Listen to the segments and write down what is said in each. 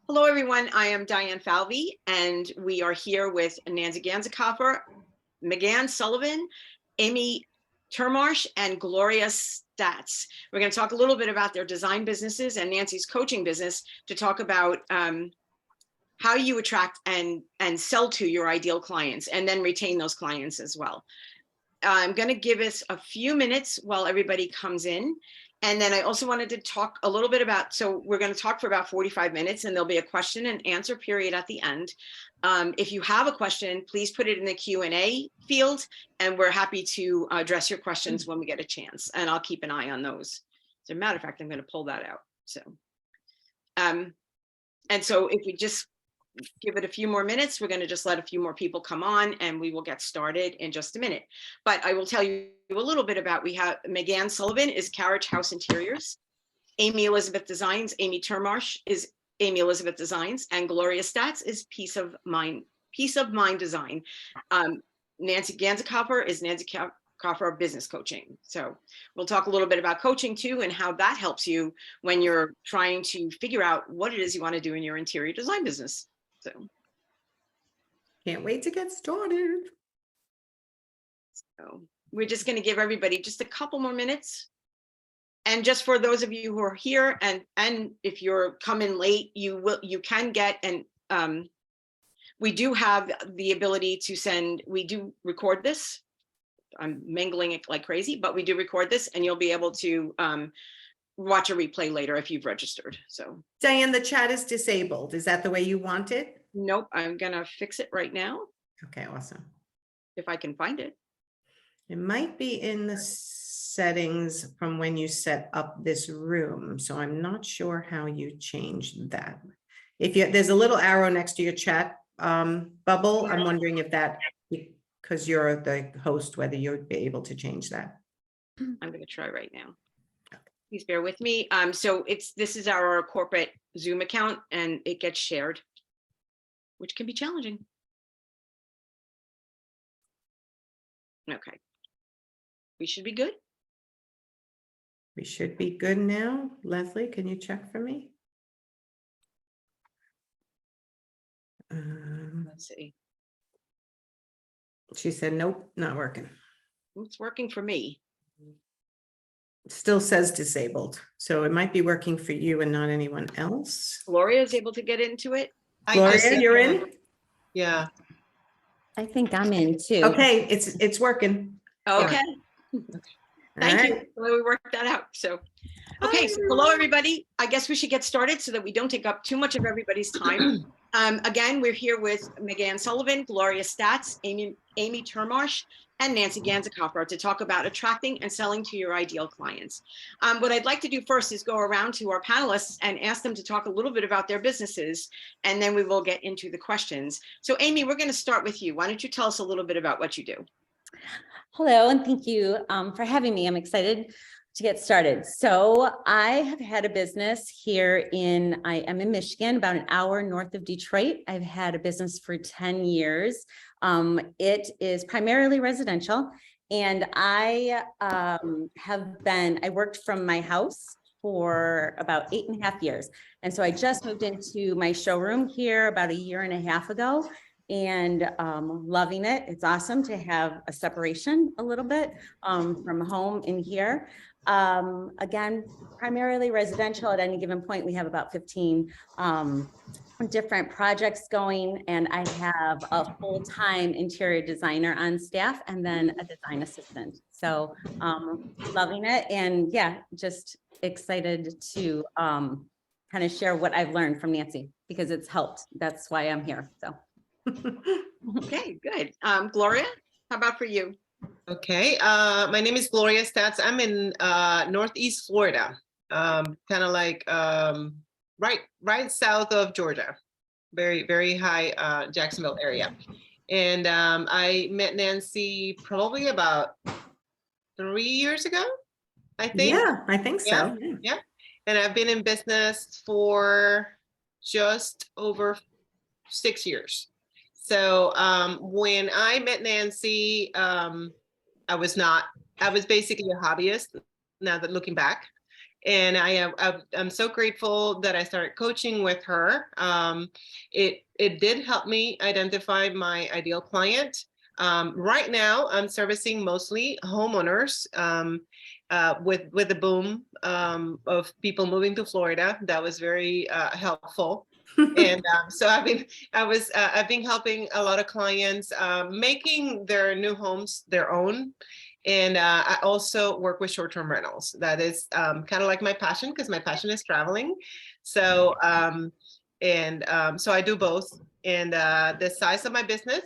Hello, everyone. I am Diane Falvey, and we are here with Nancy Ganzekaufer, McGann Sullivan, Amy Termarsh, and Gloria Stats. We're going to talk a little bit about their design businesses and Nancy's coaching business to talk about how you attract and sell to your ideal clients and then retain those clients as well. I'm going to give us a few minutes while everybody comes in. And then I also wanted to talk a little bit about, so we're going to talk for about 45 minutes and there'll be a question and answer period at the end. If you have a question, please put it in the Q&A field and we're happy to address your questions when we get a chance, and I'll keep an eye on those. As a matter of fact, I'm going to pull that out. So, and so if we just give it a few more minutes, we're going to just let a few more people come on and we will get started in just a minute. But I will tell you a little bit about, we have McGann Sullivan is Carriage House Interiors, Amy Elizabeth Designs, Amy Termarsh is Amy Elizabeth Designs, and Gloria Stats is Peace of Mind Design. Nancy Ganzekaufer is Nancy Ganzekaufer Business Coaching. So we'll talk a little bit about coaching too and how that helps you when you're trying to figure out what it is you want to do in your interior design business. So can't wait to get started. So we're just going to give everybody just a couple more minutes. And just for those of you who are here and if you're coming late, you can get, and we do have the ability to send, we do record this. I'm mingling it like crazy, but we do record this and you'll be able to watch a replay later if you've registered. So Diane, the chat is disabled. Is that the way you want it? Nope, I'm gonna fix it right now. Okay, awesome. If I can find it. It might be in the settings from when you set up this room. So I'm not sure how you change that. If you, there's a little arrow next to your chat bubble. I'm wondering if that, because you're the host, whether you'd be able to change that. I'm gonna try right now. Please bear with me. So this is our corporate Zoom account and it gets shared, which can be challenging. Okay, we should be good. We should be good now. Leslie, can you check for me? Let's see. She said, nope, not working. It's working for me. It still says disabled. So it might be working for you and not anyone else. Gloria is able to get into it. Gloria, you're in? Yeah. I think I'm in too. Okay, it's working. Okay. Thank All you. right. Well, we worked that out. So, okay. So hello, everybody. I guess we should get started so that we don't take up too much of everybody's time. Again, we're here with McGann Sullivan, Gloria Stats, Amy Termarsh, and Nancy Ganzekaufer to talk about attracting and selling to your ideal clients. What I'd like to do first is go around to our panelists and ask them to talk a little bit about their businesses, and then we will get into the questions. So Amy, we're going to start with you. Why don't you tell us a little bit about what you do? Hello, and thank you for having me. I'm excited to get started. So I have had a business here I am in Michigan, about an hour north of Detroit. I've had a business for 10 years. It is primarily residential, and I worked from my house for about 8.5 years. And so I just moved into my showroom here about 1.5 years ago. And loving it. It's awesome to have a separation a little bit from home in here. Again, primarily residential. At any given point, we have about 15 different projects going, and I have a full-time interior designer on staff and then a design assistant. So loving it, and yeah, just excited to kind of share what I've learned from Nancy because it's helped. That's why I'm here. So. Okay, good. Gloria, how about for you? Okay. My name is Gloria Stats. I'm in Northeast Florida, kind of like right south of Georgia, very high Jacksonville area. And I met Nancy probably about 3 years ago, I think. Yeah, I think so. Yeah. And I've been in business for just over 6 years. So when I met Nancy, I was basically a hobbyist, now that looking back. And I'm so grateful that I started coaching with her. It did help me identify my ideal client. Right now, I'm servicing mostly homeowners with the boom of people moving to Florida. That was very helpful. And so I've been helping a lot of clients making their new homes their own. And I also work with short-term rentals. That is kind of like my passion, because my passion is traveling. So so I do both. And the size of my business,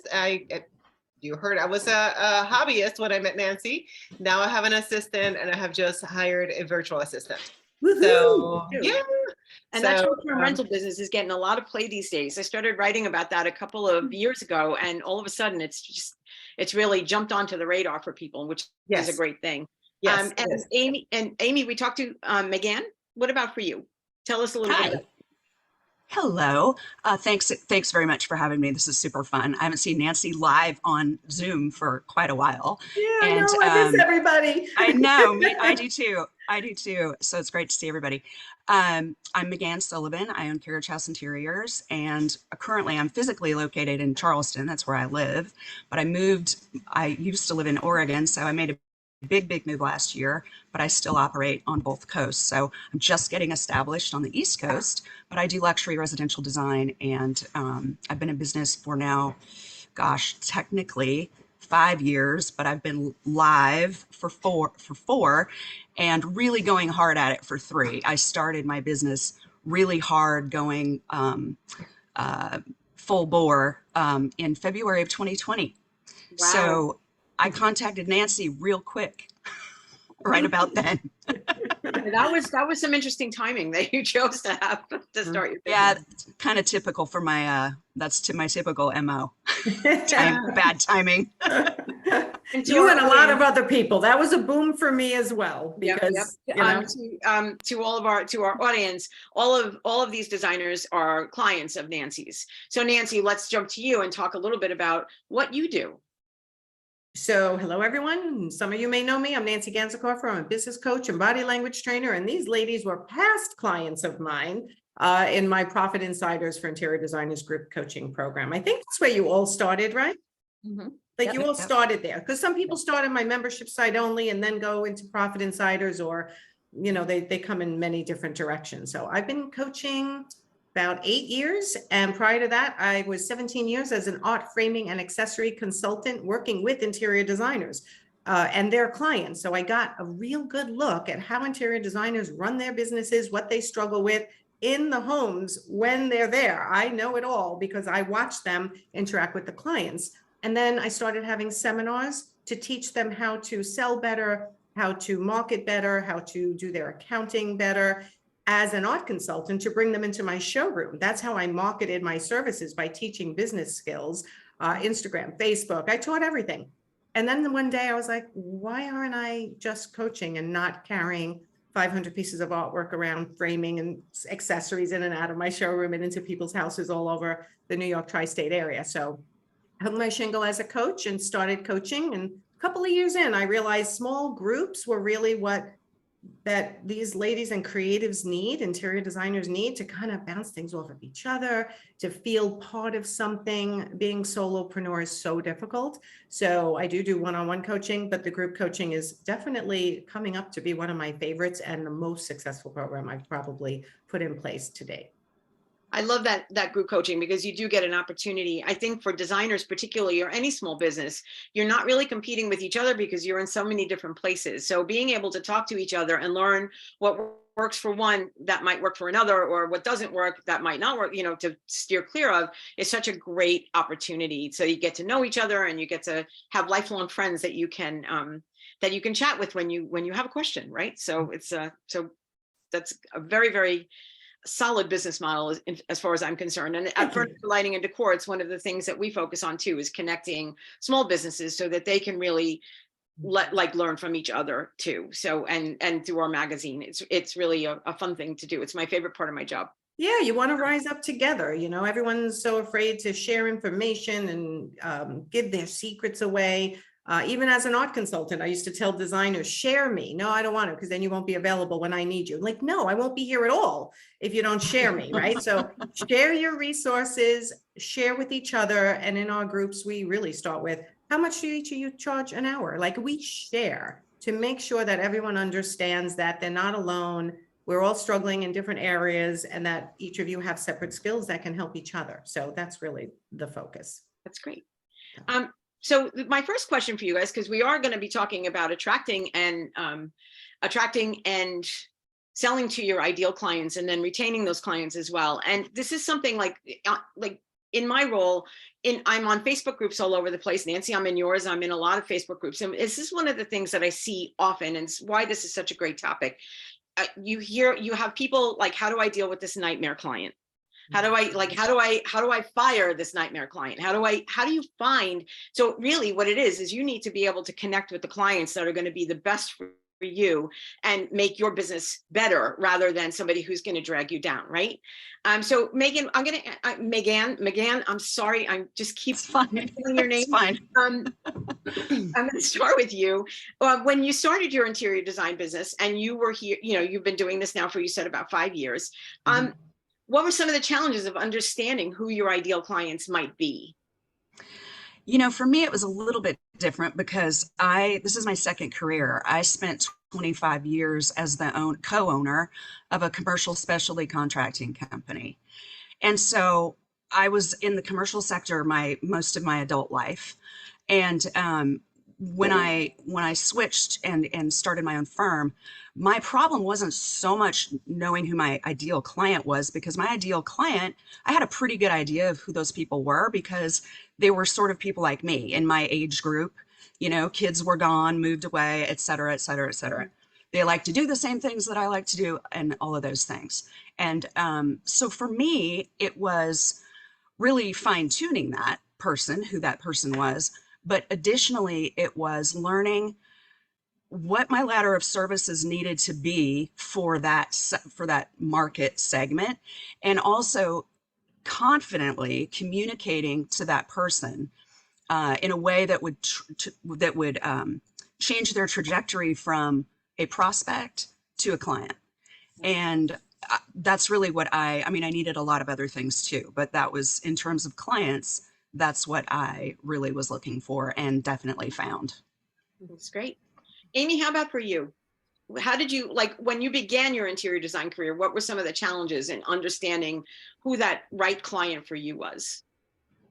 you heard I was a hobbyist when I met Nancy. Now I have an assistant, and I have just hired a virtual assistant. So yeah. And that short-term rental business is getting a lot of play these days. I started writing about that a couple of years ago, and all of a sudden it's really jumped onto the radar for people, which is a great thing. Yes. And Amy, we talked to McGann. What about for you? Tell us a little bit. Hello. Thanks very much for having me. This is super fun. I haven't seen Nancy live on Zoom for quite a while. Yeah, and, I miss everybody. I know. I do too. I do too. So it's great to see everybody. I'm McGann Sullivan. I own Carriage House Interiors, and currently I'm physically located in Charleston. That's where I live. But I used to live in Oregon, so I made a big move last year, but I still operate on both coasts. So I'm just getting established on the East Coast, but I do luxury residential design, and I've been in business for now, gosh, technically 5 years, but I've been live for four and really going hard at it for 3. I started my business really hard, going full bore in February of 2020. Wow. So I contacted Nancy real quick, right about then. That was some interesting timing that you chose to have to start your business. Yeah, kind of typical for my that's my typical MO. Bad timing. You and a lot of other people. That was a boom for me as well, because to our audience, all of these designers are clients of Nancy's. So Nancy, let's jump to you and talk a little bit about what you do. So hello, everyone. Some of you may know me. I'm Nancy Ganzekaufer. I'm a business coach and body language trainer. And these ladies were past clients of mine in my Profit Insiders for Interior Designers group coaching program. I think that's where you all started, right? Mhm. Like you all started there, because some people start on my membership site only and then go into Profit Insiders, or, they come in many different directions. So I've been coaching about 8 years. And prior to that, I was 17 years as an art framing and accessory consultant working with interior designers and their clients. So I got a real good look at how interior designers run their businesses, what they struggle with in the homes when they're there. I know it all because I watch them interact with the clients. And then I started having seminars to teach them how to sell better, how to market better, how to do their accounting better as an art consultant, to bring them into my showroom. That's how I marketed my services, by teaching business skills, Instagram, Facebook. I taught everything. And then one day I was like, why aren't I just coaching and not carrying 500 pieces of artwork around, framing and accessories in and out of my showroom and into people's houses all over the New York tri-state area? So I hung my shingle as a coach and started coaching. And a couple of years in, I realized small groups were really what that these ladies and creatives need, interior designers need, to kind of bounce things off of each other, to feel part of something. Being solopreneur is so difficult. So I do one-on-one coaching, but the group coaching is definitely coming up to be one of my favorites and the most successful program I've probably put in place today. I love that group coaching, because you do get an opportunity. I think for designers particularly, or any small business, you're not really competing with each other because you're in so many different places. So being able to talk to each other and learn what works for one that might work for another, or what doesn't work that might not work, to steer clear of, is such a great opportunity. So you get to know each other, and you get to have lifelong friends that you can chat with when you have a question, right? So it's so that's a very, very solid business model as far as I'm concerned. And at Furniture, Lighting and Decor, it's one of the things that we focus on too, is connecting small businesses so that they can really learn from each other too. So and through our magazine, it's really a fun thing to do. It's my favorite part of my job. Yeah, you want to rise up together. Everyone's so afraid to share information and give their secrets away. Even as an art consultant, I used to tell designers, share me. No, I don't want to, because then you won't be available when I need you. Like, no, I won't be here at all if you don't share me, right? So share your resources, share with each other. And in our groups, we really start with, how much do each of you charge an hour? Like, we share to make sure that everyone understands that they're not alone. We're all struggling in different areas, and that each of you have separate skills that can help each other. So that's really the focus. That's great. So my first question for you guys, because we are going to be talking about attracting and selling to your ideal clients, and then retaining those clients as well. And this is something like in my role, I'm on Facebook groups all over the place. Nancy, I'm in yours. I'm in a lot of Facebook groups. And this is one of the things that I see often, and it's why this is such a great topic. You have people like, how do I deal with this nightmare client? How do I fire this nightmare client? How do you find, so really what it is you need to be able to connect with the clients that are going to be the best for you and make your business better, rather than somebody who's going to drag you down, right? So McGann, McGann, I'm sorry, I just keep saying your name. It's fine. I'm going to start with you. When you started your interior design business, and you were here, you've been doing this now for, you said, about 5 years. What were some of the challenges of understanding who your ideal clients might be? For me, it was a little bit different because this is my second career. I spent 25 years as the co-owner of a commercial specialty contracting company. And so I was in the commercial sector most of my adult life. And when I switched and started my own firm, my problem wasn't so much knowing who my ideal client was, because my ideal client, I had a pretty good idea of who those people were, because they were sort of people like me in my age group. Kids were gone, moved away, et cetera, et cetera, et cetera. They like to do the same things that I like to do, and all of those things. And so for me, it was really fine-tuning who that person was. But additionally, it was learning what my ladder of services needed to be for that market segment, and also confidently communicating to that person in a way that would change their trajectory from a prospect to a client. And that's really what I needed a lot of other things too, but that was, in terms of clients, that's what I really was looking for and definitely found. That's great. Amy, how about for you? How did you, when you began your interior design career, what were some of the challenges in understanding who that right client for you was?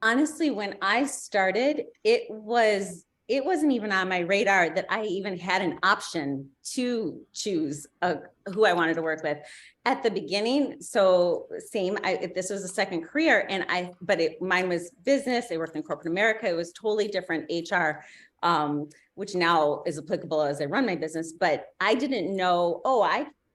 Honestly, when I started, it wasn't even on my radar that I even had an option to choose who I wanted to work with at the beginning. So this was a second career, but mine was business. I worked in corporate America. It was totally different HR, which now is applicable as I run my business. But I didn't know,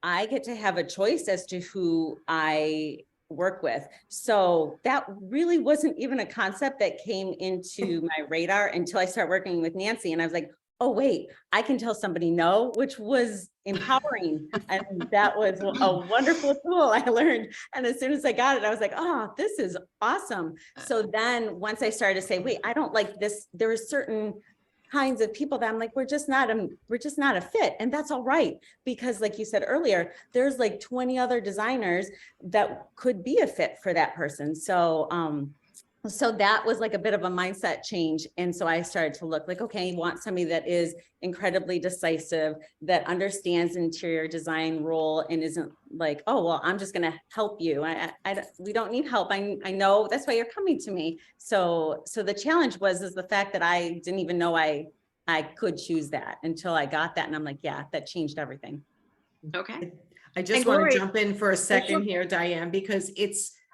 I get to have a choice as to who I work with. So that really wasn't even a concept that came into my radar until I started working with Nancy. And I was like, oh, wait, I can tell somebody no, which was empowering. And that was a wonderful tool I learned. And as soon as I got it, I was like, oh, this is awesome. So then once I started to say, wait, I don't like this, there were certain kinds of people that I'm like, we're just not a fit. And that's all right. Because like you said earlier, there's like 20 other designers that could be a fit for that person. So, so that was like a bit of a mindset change. And so I started to look like, okay, you want somebody that is incredibly decisive, that understands interior design role and isn't like, oh, well, I'm just going to help you. We don't need help. I know that's why you're coming to me. So the challenge is the fact that I didn't even know I could choose that until I got that. And I'm like, yeah, that changed everything. Okay. I just want to jump in for a second here, Diane, because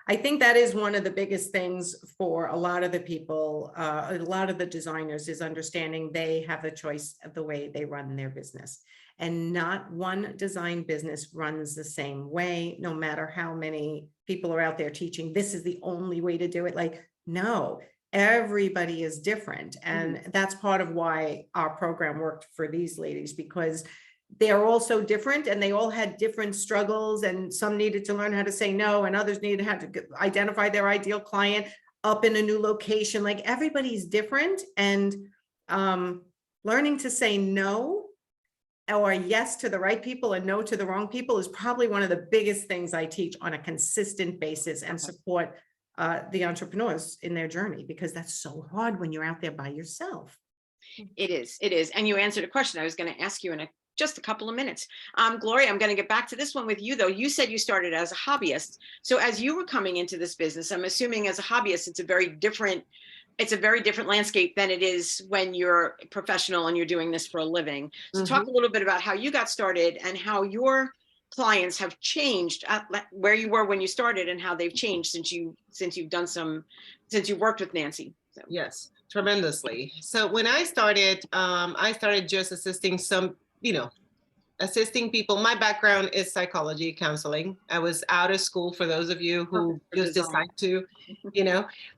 I think that is one of the biggest things for a lot of the people, a lot of the designers, is understanding they have a choice of the way they run their business. And not one design business runs the same way, no matter how many people are out there teaching, this is the only way to do it. Like, no, everybody is different. And that's part of why our program worked for these ladies, because they're all so different and they all had different struggles, and some needed to learn how to say no, and others needed to identify their ideal client up in a new location. Like, everybody's different. And learning to say no or yes to the right people and no to the wrong people is probably one of the biggest things I teach on a consistent basis and support the entrepreneurs in their journey, because that's so hard when you're out there by yourself. It is. And you answered a question I was going to ask you in just a couple of minutes. Gloria, I'm going to get back to this one with you, though. You said you started as a hobbyist. So as you were coming into this business, I'm assuming as a hobbyist, it's a very different landscape than it is when you're professional and you're doing this for a living. So talk a little bit about how you got started and how your clients have changed, where you were when you started and how they've changed since you worked with Nancy. So. Yes, tremendously. So when I started just assisting assisting people. My background is psychology counseling. I was out of school, for those of you who just decide to,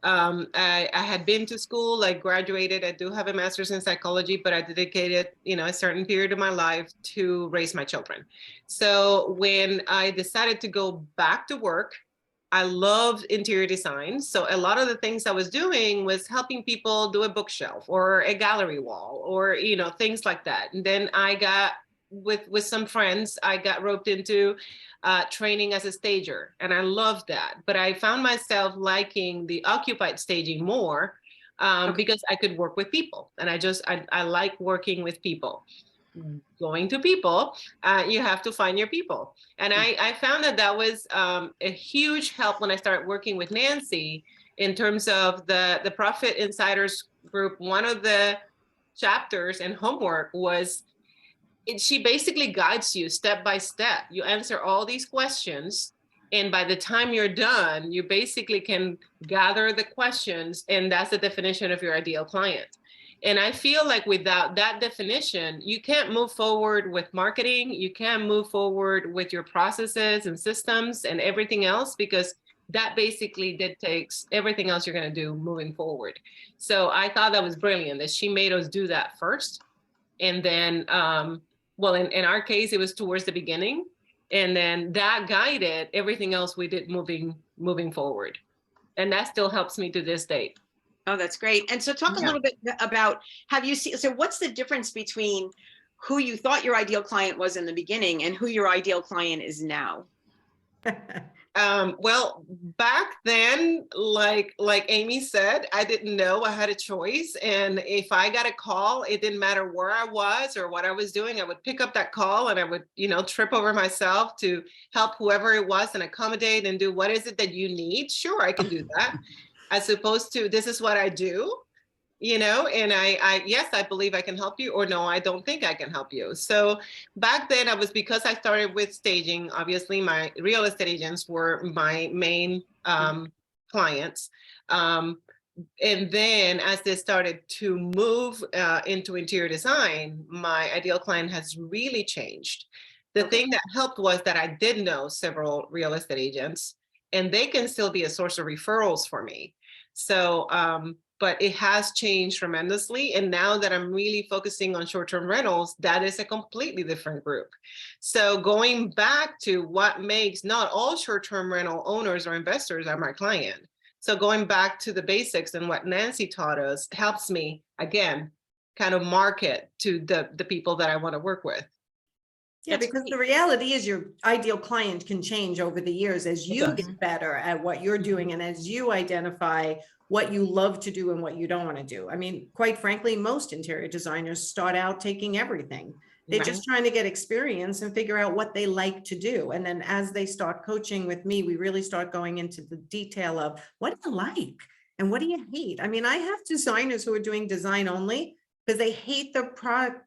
I had been to school, I graduated, I do have a master's in psychology, but I dedicated, a certain period of my life to raise my children. So when I decided to go back to work, I loved interior design. So a lot of the things I was doing was helping people do a bookshelf or a gallery wall or, things like that. And then I got, with some friends, I got roped into training as a stager, and I loved that. But I found myself liking the occupied staging more because I could work with people, and I like working with people. Going to people, you have to find your people, and I found that was a huge help when I started working with Nancy in terms of the Profit Insiders group. One of the chapters and homework was. She basically guides you step by step. You answer all these questions, and by the time you're done, you basically can gather the questions, and that's the definition of your ideal client. And I feel like without that definition, you can't move forward with marketing. You can't move forward with your processes and systems and everything else, because that basically dictates everything else you're going to do moving forward. So I thought that was brilliant that she made us do that first. And then, in our case, it was towards the beginning, and then that guided everything else we did moving forward. And that still helps me to this day. Oh, that's great. And so talk a little bit about, so what's the difference between who you thought your ideal client was in the beginning and who your ideal client is now? Well, back then, like Amy said, I didn't know I had a choice. And if I got a call, it didn't matter where I was or what I was doing. I would pick up that call and I would, trip over myself to help whoever it was and accommodate and do, what is it that you need? Sure, I can do that. As opposed to, this is what I do. And yes, I believe I can help you, or no, I don't think I can help you. So back then because I started with staging, obviously my real estate agents were my main clients. And then as they started to move into interior design, my ideal client has really changed. The thing that helped was that I did know several real estate agents, and they can still be a source of referrals for me. So, but it has changed tremendously. And now that I'm really focusing on short-term rentals, that is a completely different group. So going back to what makes not all short-term rental owners or investors are my client. So going back to the basics and what Nancy taught us helps me, again, kind of market to the people that I want to work with. Yeah, because the reality is your ideal client can change over the years as you get better at what you're doing and as you identify what you love to do and what you don't want to do. I mean, quite frankly, most interior designers start out taking everything. They're just trying to get experience and figure out what they like to do. And then as they start coaching with me, we really start going into the detail of what do you like and what do you hate? I mean, I have designers who are doing design only because they hate the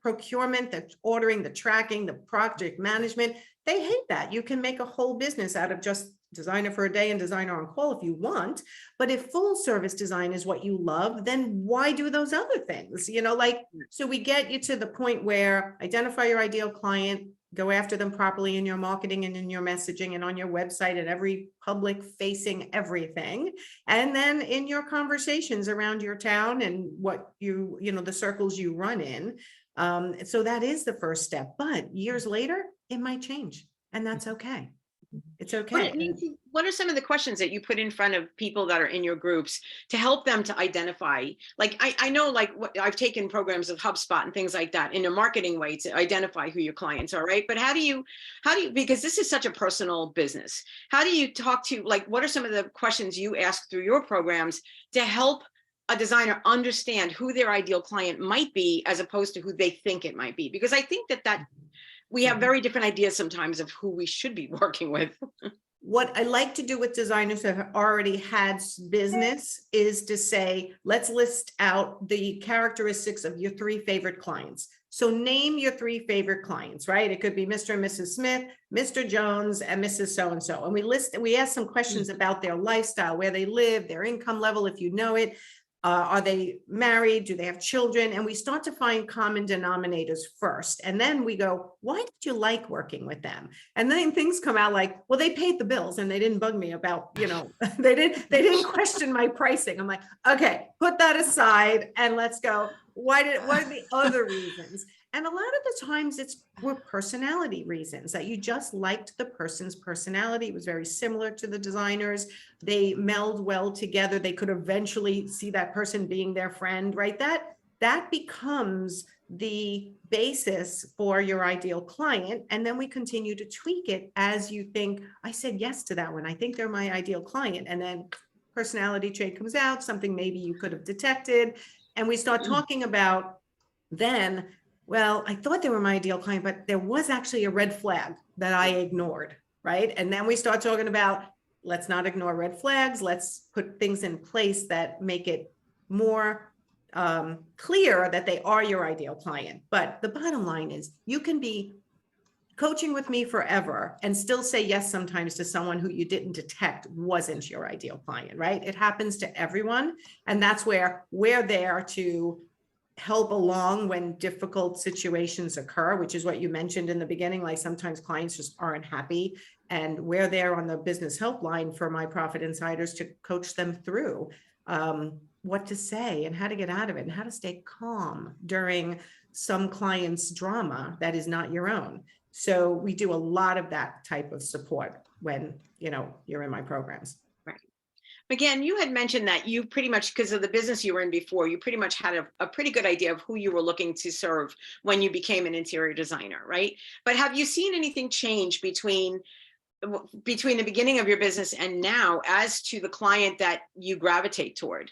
procurement, the ordering, the tracking, the project management. They hate that. You can make a whole business out of just designer for a day and designer on call if you want. But if full service design is what you love, then why do those other things? So we get you to the point where identify your ideal client, go after them properly in your marketing and in your messaging and on your website and every public facing everything. And then in your conversations around your town and what the circles you run in. So that is the first step, but years later, it might change, and that's okay. It's okay. Nancy, what are some of the questions that you put in front of people that are in your groups to help them to identify? Like, I know, like, I've taken programs of HubSpot and things like that in a marketing way to identify who your clients are, right? But how do you, because this is such a personal business, how do you talk to, like, what are some of the questions you ask through your programs to help a designer understand who their ideal client might be as opposed to who they think it might be? Because I think that we have very different ideas sometimes of who we should be working with. What I like to do with designers that have already had business is to say, let's list out the characteristics of your 3 favorite clients. So name your 3 favorite clients, right? It could be Mr. and Mrs. Smith, Mr. Jones, and Mrs. So-and-so. And we ask some questions about their lifestyle, where they live, their income level, if you know it. Are they married? Do they have children? And we start to find common denominators first. And then we go, why did you like working with them? And then things come out like, well, they paid the bills and they didn't bug me about, you know, they didn't question my pricing. I'm like, okay, put that aside and let's go. What are the other reasons? And a lot of the times were personality reasons, that you just liked the person's personality. It was very similar to the designers. They meld well together. They could eventually see that person being their friend, right? That becomes the basis for your ideal client. And then we continue to tweak it as you think, I said yes to that one. I think they're my ideal client. And then personality trait comes out, something maybe you could have detected. And we start talking about then, well, I thought they were my ideal client, but there was actually a red flag that I ignored, right? And then we start talking about, let's not ignore red flags. Let's put things in place that make it more clear that they are your ideal client. But the bottom line is, you can be coaching with me forever and still say yes sometimes to someone who you didn't detect wasn't your ideal client, right? It happens to everyone. And that's where we're there to help along when difficult situations occur, which is what you mentioned in the beginning. Like, sometimes clients just aren't happy, and we're there on the business helpline for My Profit Insiders to coach them through what to say and how to get out of it and how to stay calm during some client's drama that is not your own. So we do a lot of that type of support when, you know, you're in my programs. McGann, you had mentioned that you pretty much, because of the business you were in before, you pretty much had a pretty good idea of who you were looking to serve when you became an interior designer, right? But have you seen anything change between the beginning of your business and now as to the client that you gravitate toward?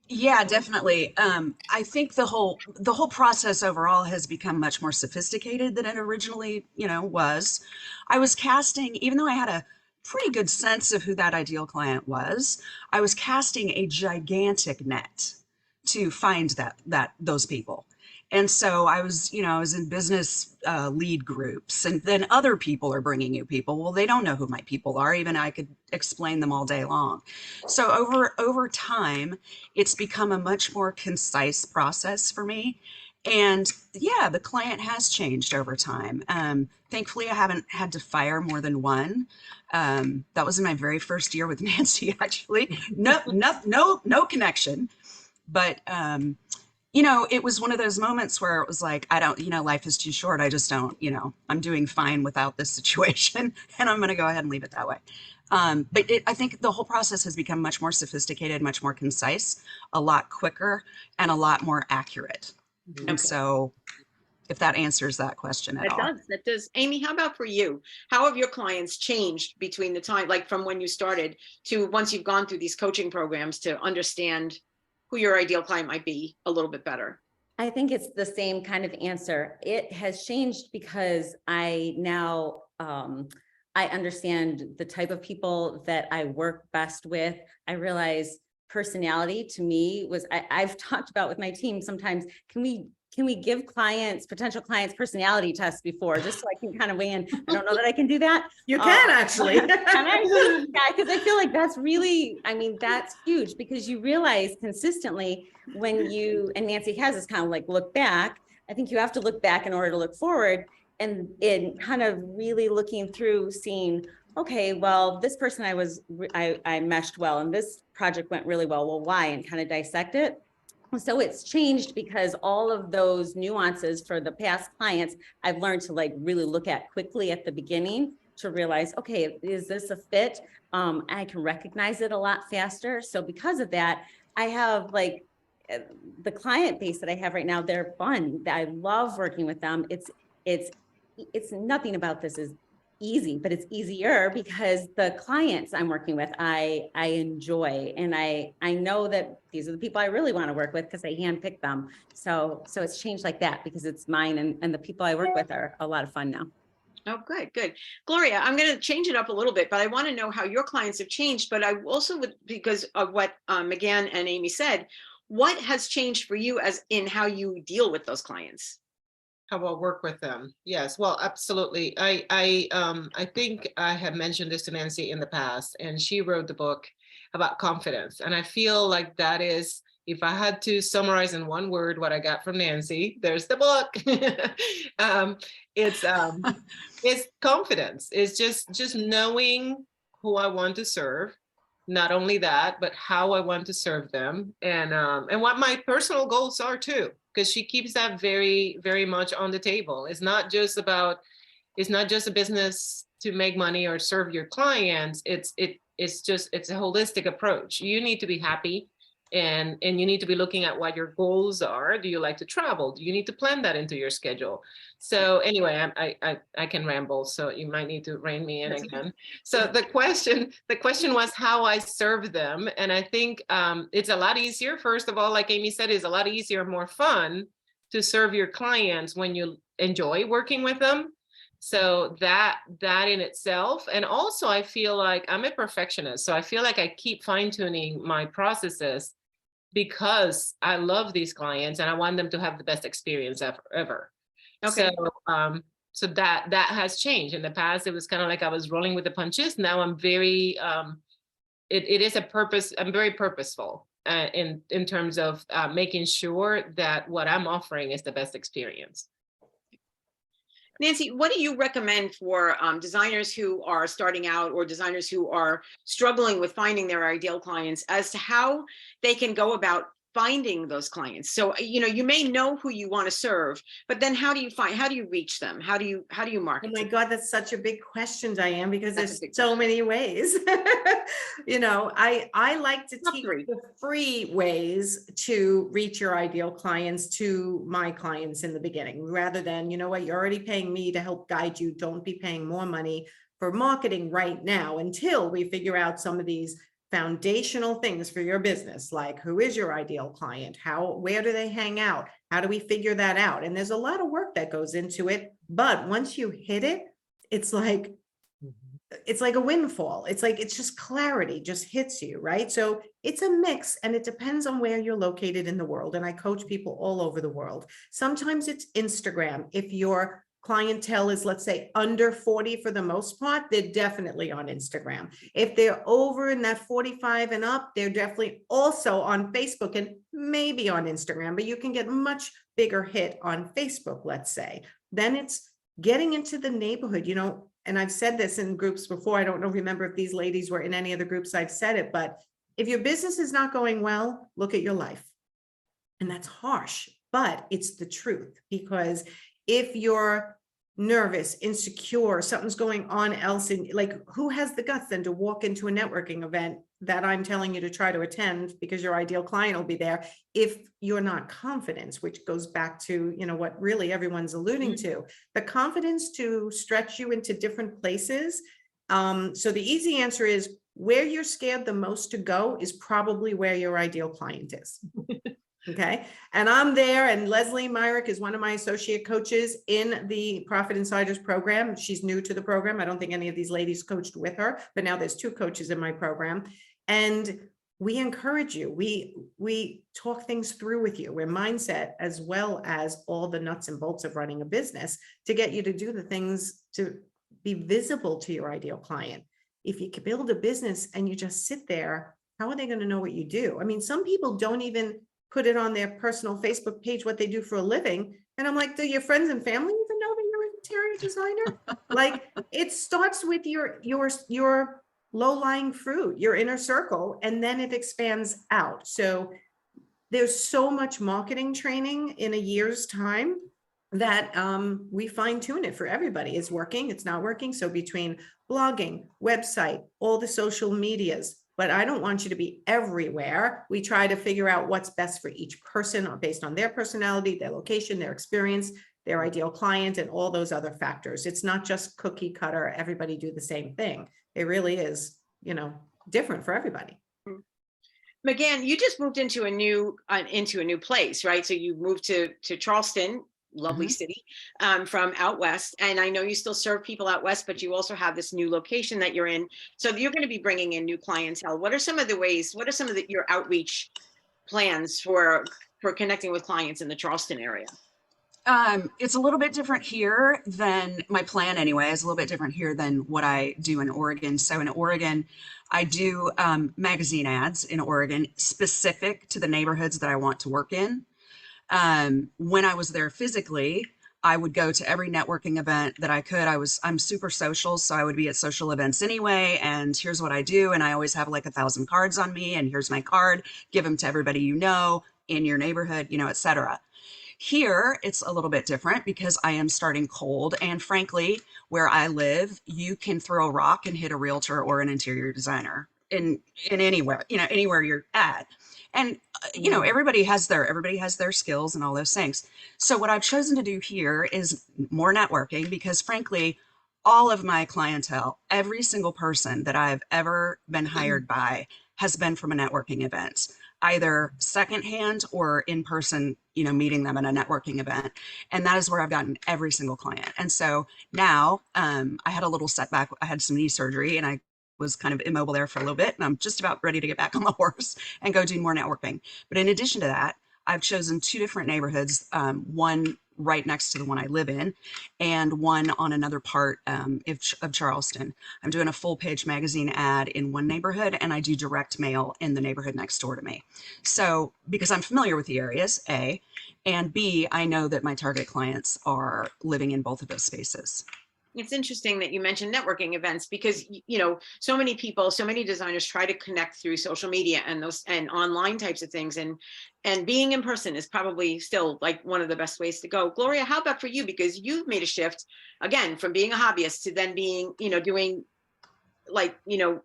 Yeah, definitely. I think the whole process overall has become much more sophisticated than it originally, was. I was casting, even though I had a pretty good sense of who that ideal client was, I was casting a gigantic net to find those people. And so I was in business lead groups, and then other people are bringing you people. Well, they don't know who my people are. Even I could explain them all day long. So over time, it's become a much more concise process for me. And yeah, the client has changed over time. Thankfully, I haven't had to fire more than one. That was in my very first year with Nancy, actually. No connection. But it was one of those moments where it was like, I don't, life is too short. I just don't, I'm doing fine without this situation, and I'm going to go ahead and leave it that way. But I think the whole process has become much more sophisticated, much more concise, a lot quicker, and a lot more accurate. Okay. And so if that answers that question at all. That does. Amy, how about for you? How have your clients changed between the time, like from when you started to once you've gone through these coaching programs to understand who your ideal client might be a little bit better? I think it's the same kind of answer. It has changed because I now, I understand the type of people that I work best with. I realize personality to me was, I've talked about with my team sometimes, can we give potential clients personality tests before, just so I can kind of weigh in? I don't know that I can do that. You can actually. Can I? Yeah, because I feel like that's really, that's huge, because you realize consistently when you, and Nancy has this kind of like look back, I think you have to look back in order to look forward, and in kind of really looking through, seeing, okay, well, this person I meshed well, and this project went really well. Well, why? And kind of dissect it. So it's changed because all of those nuances for the past clients, I've learned to like really look at quickly at the beginning to realize, okay, is this a fit? I can recognize it a lot faster. So because of that, I have like the client base that I have right now, they're fun. I love working with them. It's nothing about this is easy, but it's easier because the clients I'm working with, I enjoy, and I know that these are the people I really want to work with because I handpick them. So it's changed like that because it's mine, and the people I work with are a lot of fun now. Oh, good, good. Gloria, I'm going to change it up a little bit, but I want to know how your clients have changed. But I also would, because of what McGann and Amy said, what has changed for you as in how you deal with those clients? How about work with them? Yes, well, absolutely. I think I have mentioned this to Nancy in the past, and she wrote the book about confidence. And I feel like that is, if I had to summarize in one word what I got from Nancy, there's the book. It's confidence. It's just knowing who I want to serve. Not only that, but how I want to serve them, and what my personal goals are too, because she keeps that very, very much on the table. It's not just a business to make money or serve your clients. It's a holistic approach. You need to be happy, and you need to be looking at what your goals are. Do you like to travel? Do you need to plan that into your schedule? So anyway, I can ramble, so you might need to rein me in again. So the question was how I serve them. And I think it's a lot easier. First of all, like Amy said, it's a lot easier, more fun to serve your clients when you enjoy working with them. So that in itself. And also I feel like I'm a perfectionist. So I feel like I keep fine tuning my processes because I love these clients and I want them to have the best experience ever. Okay. So that has changed. In the past, it was kind of like I was rolling with the punches. Now I'm very, it is a purpose. I'm very purposeful in terms of making sure that what I'm offering is the best experience. Nancy, what do you recommend for designers who are starting out or designers who are struggling with finding their ideal clients as to how they can go about finding those clients? So, you may know who you want to serve, but then how do you reach them? How do you market? Oh my God, that's such a big question, Diane, because That's a there's big so many ways. I like to Top teach three. the free ways to reach your ideal clients to my clients in the beginning, rather than, you know what, you're already paying me to help guide you. Don't be paying more money for marketing right now until we figure out some of these foundational things for your business, like who is your ideal client? Where do they hang out? How do we figure that out? And there's a lot of work that goes into it, but once you hit it, it's like a windfall. It's just clarity just hits you, right? So it's a mix, and it depends on where you're located in the world. And I coach people all over the world. Sometimes it's Instagram. If your clientele is, let's say, under 40 for the most part, they're definitely on Instagram. If they're over in that 45 and up, they're definitely also on Facebook and maybe on Instagram, but you can get much bigger hit on Facebook, let's say. Then it's getting into the neighborhood, and I've said this in groups before. I don't remember if these ladies were in any of the groups I've said it, but if your business is not going well, look at your life. And that's harsh, but it's the truth, because if you're nervous, insecure, something's going on else, in who has the guts then to walk into a networking event that I'm telling you to try to attend because your ideal client will be there if you're not confident, which goes back to, what really everyone's alluding to, the confidence to stretch you into different places. So the easy answer is where you're scared the most to go is probably where your ideal client is. Okay. And I'm there, and Leslie Myrick is one of my associate coaches in the Profit Insiders program. She's new to the program. I don't think any of these ladies coached with her, but now there's 2 coaches in my program, and we encourage you. We talk things through with you. We're mindset as well as all the nuts and bolts of running a business to get you to do the things to be visible to your ideal client. If you can build a business and you just sit there, how are they going to know what you do? I mean, some people don't even put it on their personal Facebook page what they do for a living. And I'm like, do your friends and family even know that you're an interior designer? It starts with your low-lying fruit, your inner circle, and then it expands out. So there's so much marketing training in a year's time that we fine tune it for everybody. It's working, it's not working. So between blogging, website, all the social medias, but I don't want you to be everywhere. We try to figure out what's best for each person based on their personality, their location, their experience, their ideal client, and all those other factors. It's not just cookie cutter, everybody do the same thing. It really is, you know, different for everybody. McGann, you just moved into a new place, right? So you moved to Charleston, lovely city, from out west. And I know you still serve people out west, but you also have this new location that you're in. So you're going to be bringing in new clientele. What are some of the ways? What are some of your outreach plans for connecting with clients in the Charleston area? It's a little bit different here than my plan anyway, is a little bit different here than what I do in Oregon. So in Oregon, I do magazine ads in Oregon specific to the neighborhoods that I want to work in. When I was there physically, I would go to every networking event that I could. I'm super social, so I would be at social events anyway. And here's what I do. And I always have like 1,000 cards on me. And here's my card. Give them to everybody you know in your neighborhood, you know, et cetera. Here, it's a little bit different because I am starting cold. And frankly, where I live, you can throw a rock and hit a realtor or an interior designer in anywhere, you know, anywhere you're at. And, you know, everybody has their skills and all those things. So what I've chosen to do here is more networking because frankly, all of my clientele, every single person that I've ever been hired by has been from a networking event, either secondhand or in person, you know, meeting them at a networking event. And that is where I've gotten every single client. And so now I had a little setback. I had some knee surgery and I was kind of immobile there for a little bit, and I'm just about ready to get back on the horse and go do more networking. But in addition to that, I've chosen 2 different neighborhoods, one right next to the one I live in, and one on another part of Charleston. I'm doing a full page magazine ad in one neighborhood, and I do direct mail in the neighborhood next door to me. So because I'm familiar with the areas, A, and B, I know that my target clients are living in both of those spaces. It's interesting that you mentioned networking events because, you know, so many people, so many designers try to connect through social media and those and online types of things. And being in person is probably still like one of the best ways to go. Gloria, how about for you? Because you've made a shift again, from being a hobbyist to then being, you know, doing like, you know,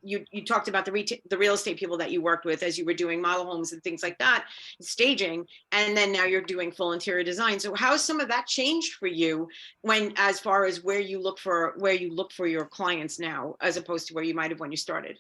you talked about the real estate people that you worked with as you were doing model homes and things like that, staging, and then now you're doing full interior design. So how's some of that changed for you when, as far as where you look for your clients now, as opposed to where you might have when you started?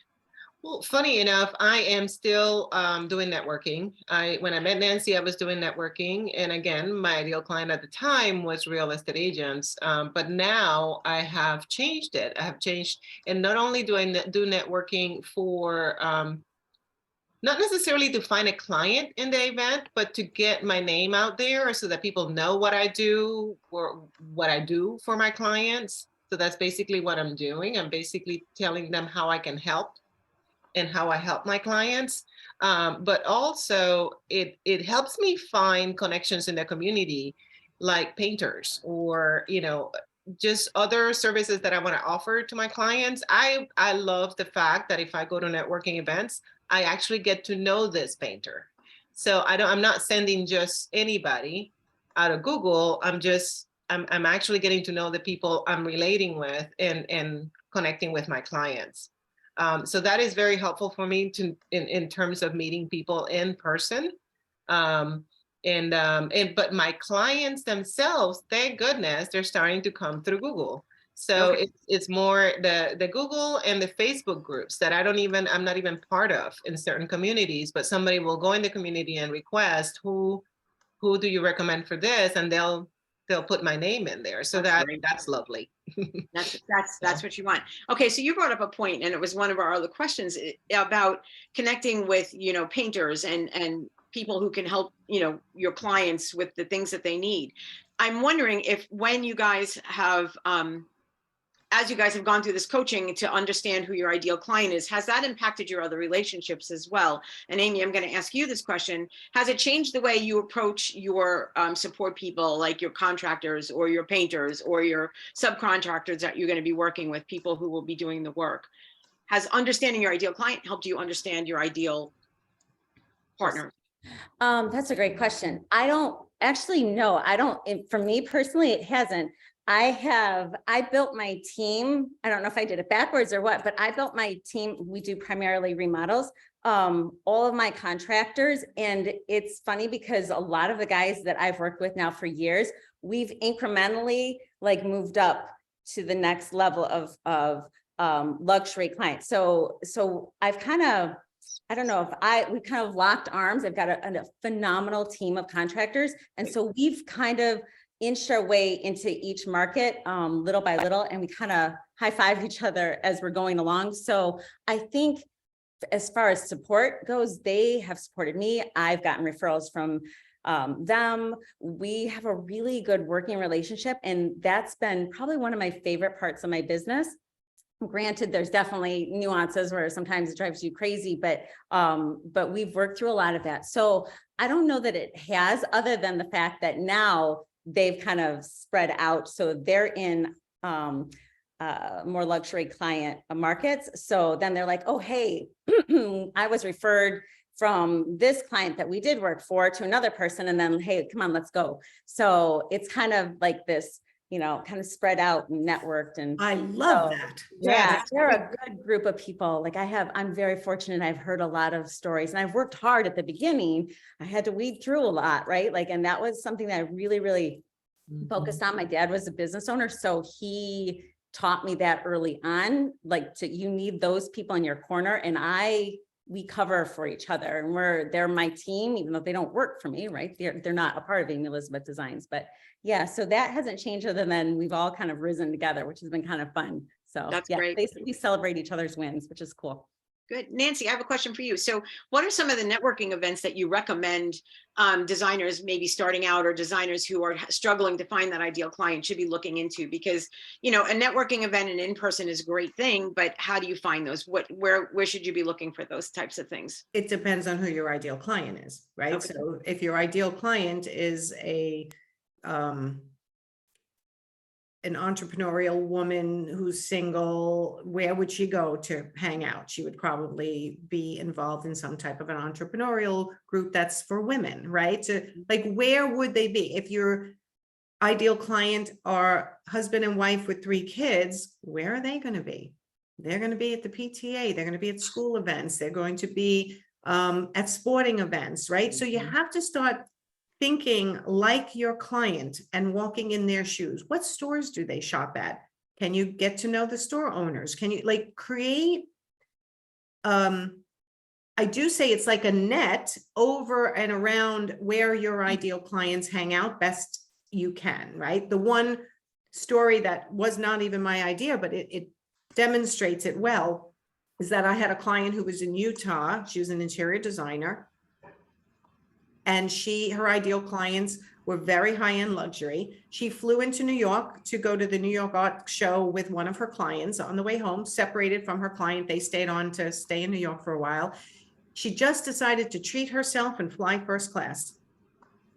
Well, funny enough, I am still doing networking. When I met Nancy, I was doing networking. And again, my ideal client at the time was real estate agents. But now I have changed it. I have changed. And not only do I do networking for, not necessarily to find a client in the event, but to get my name out there so that people know what I do or what I do for my clients. So that's basically what I'm doing. I'm basically telling them how I can help and how I help my clients. But also it helps me find connections in the community, like painters or, you know, just other services that I want to offer to my clients. I love the fact that if I go to networking events, I actually get to know this painter. So I'm not sending just anybody out of Google. I'm actually getting to know the people I'm relating with and connecting with my clients. So that is very helpful for me in terms of meeting people in person. But my clients themselves, thank goodness, they're starting to come through Google. So okay. It's more the Google and the Facebook groups that I'm not even part of in certain communities, but somebody will go in the community and request who do you recommend for this, and they'll put my name in there. So that's lovely. That's what you want. Okay, so you brought up a point, and it was one of our other questions about connecting with, you know, painters and people who can help, you know, your clients with the things that they need. I'm wondering if when you guys have, as you guys have gone through this coaching to understand who your ideal client is, has that impacted your other relationships as well? And Amy, I'm going to ask you this question. Has it changed the way you approach your support people, like your contractors or your painters or your subcontractors that you're going to be working with, people who will be doing the work? Has understanding your ideal client helped you understand your ideal partner? That's a great question. I don't Actually, no, I don't, for me personally, it hasn't. I built my team. I don't know if I did it backwards or what, but I built my team. We do primarily remodels, all of my contractors. And it's funny because a lot of the guys that I've worked with now for years, we've incrementally like moved up to the next level of luxury clients. So I've kind of, I don't know if we kind of locked arms. I've got a phenomenal team of contractors. And so we've kind of inched our way into each market little by little, and we kind of high five each other as we're going along. So I think as far as support goes, they have supported me. I've gotten referrals from them. We have a really good working relationship, and that's been probably one of my favorite parts of my business. Granted, there's definitely nuances where sometimes it drives you crazy, but we've worked through a lot of that. So I don't know that it has, other than the fact that now they've kind of spread out. So they're in more luxury client markets. So then they're like, oh, hey, I was referred from this client that we did work for to another person. And then, hey, come on, let's go. So it's kind of like this, you know, kind of spread out and networked. And I love that. yeah, they're a good group of people. Like I'm very fortunate. I've heard a lot of stories, and I've worked hard at the beginning. I had to weed through a lot, right? Like, and that was something that I really, really focused on. My dad was a business owner, so he taught me that early on, like you need those people in your corner, and we cover for each other, and they're my team, even though they don't work for me, right? They're not a part of Amy Elizabeth Designs, but yeah, so that hasn't changed other than we've all kind of risen together, which has been kind of fun. So That's yeah, great. basically celebrate each other's wins, which is cool. Good. Nancy, I have a question for you. So what are some of the networking events that you recommend designers maybe starting out, or designers who are struggling to find that ideal client should be looking into? Because, you know, a networking event and in person is a great thing, but how do you find those? Where should you be looking for those types of things? It depends on who your ideal client is, right? Okay. So if your ideal client is an entrepreneurial woman who's single, where would she go to hang out? She would probably be involved in some type of an entrepreneurial group that's for women, right? So like, where would they be? If your ideal client are husband and wife with 3 kids, where are they going to be? They're going to be at the PTA. They're going to be at school events. They're going to be at sporting events, right? So you have to start thinking like your client and walking in their shoes. What stores do they shop at? Can you get to know the store owners? Can you like create, I do say it's like a net over and around where your ideal clients hang out best you can, right? The one story that was not even my idea, but it demonstrates it well, is that I had a client who was in Utah. She was an interior designer. And her ideal clients were very high-end luxury. She flew into New York to go to the New York Art Show with one of her clients. On the way home, separated from her client, they stayed on to stay in New York for a while. She just decided to treat herself and fly first class.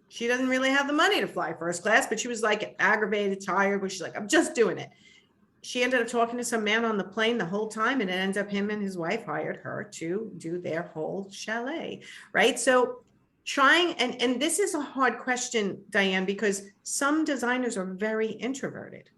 She doesn't really have the money to fly first class, but she was like aggravated, tired, but she's like, I'm just doing it. She ended up talking to some man on the plane the whole time, and it ends up him and his wife hired her to do their whole chalet, right? So trying, and this is a hard question, Diane, because some designers are very introverted.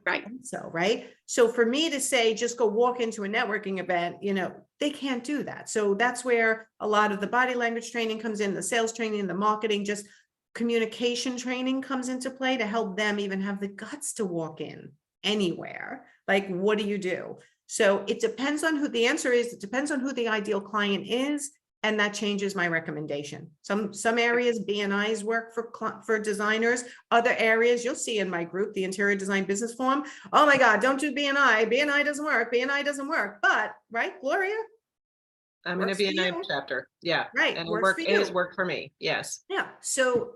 Right. So, right. So for me to say, just go walk into a networking event, you know, they can't do that. So that's where a lot of the body language training comes in, the sales training, the marketing, just communication training comes into play to help them even have the guts to walk in anywhere. Like, what do you do? So it depends on who the answer is. It depends on who the ideal client is. And that changes my recommendation. Some areas BNIs work for designers. Other areas you'll see in my group, the Interior Design Business Forum. Oh my God, don't do BNI. BNI doesn't work. BNI doesn't work. But right, Gloria? I'm in a BNI chapter. Yeah. Right. And it has worked for me. Yes. Yeah. So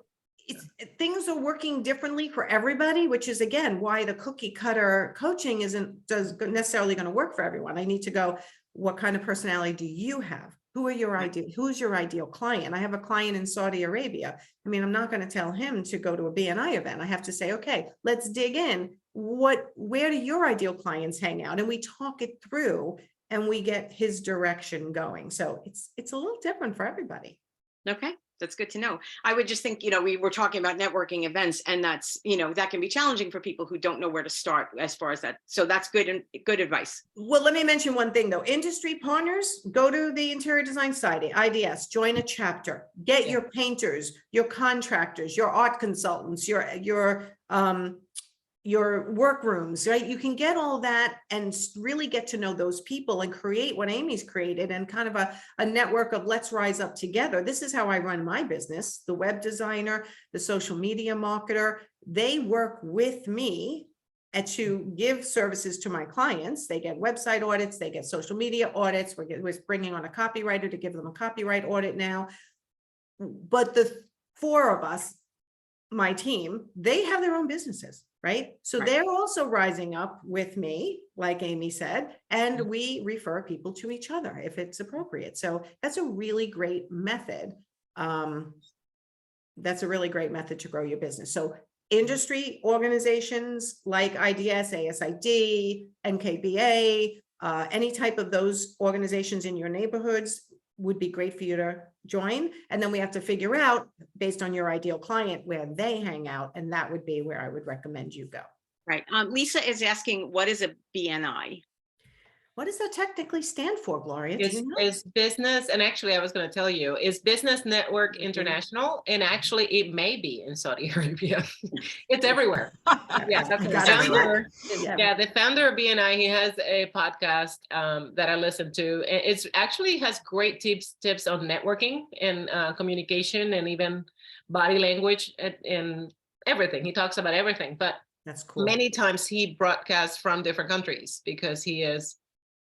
things are working differently for everybody, which is again why the cookie cutter coaching doesn't necessarily going to work for everyone. I need to go, what kind of personality do you have? Who's your ideal client? I have a client in Saudi Arabia. I mean, I'm not going to tell him to go to a BNI event. I have to say, okay, let's dig in. Where do your ideal clients hang out? And we talk it through and we get his direction going. So it's a little different for everybody. Okay. That's good to know. I would just think, we were talking about networking events, and that's, that can be challenging for people who don't know where to start as far as that. So that's good and good advice. Well, let me mention one thing though. Industry partners, go to the Interior Design Society, IDS, join a chapter, get your painters, your contractors, your art consultants, your workrooms, right? You can get all that and really get to know those people and create what Amy's created, and kind of a network of let's rise up together. This is how I run my business. The web designer, the social media marketer, they work with me and to give services to my clients. They get website audits, they get social media audits. We're bringing on a copywriter to give them a copyright audit now. But the four of us, my team, they have their own businesses, right? So they're also rising up with me, like Amy said, and we refer people to each other if it's appropriate. So that's a really great method. That's a really great method to grow your business. So industry organizations like IDS, ASID, NKBA, any type of those organizations in your neighborhoods would be great for you to join. And then we have to figure out, based on your ideal client, where they hang out. And that would be where I would recommend you go. Right. Lisa is asking, what is a BNI? What does that technically stand for, Gloria? Do you know? Is business, and actually I was going to tell you, is Business Network International, and actually it may be in Saudi Arabia. It's everywhere. Yeah, that's Got the everywhere. founder. Yeah, the founder of BNI, he has a podcast that I listen to. It's actually has great tips on networking and communication, and even body language and everything. He talks about everything, but That's cool. many times he broadcasts from different countries because he is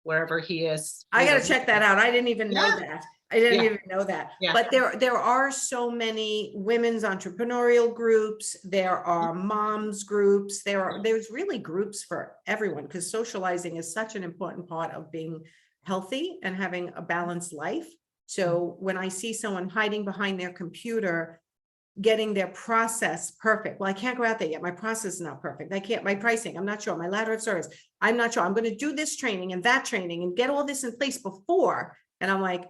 wherever he is. I got to check that out. I didn't even know that. I didn't even know that. Yeah. But there are so many women's entrepreneurial groups. There are moms groups. There's really groups for everyone, because socializing is such an important part of being healthy and having a balanced life. So when I see someone hiding behind their computer, getting their process perfect. Well, I can't go out there yet. My process is not perfect. I can't, my pricing, I'm not sure. My ladder of service, I'm not sure. I'm going to do this training and that training and get all this in place before. And I'm like,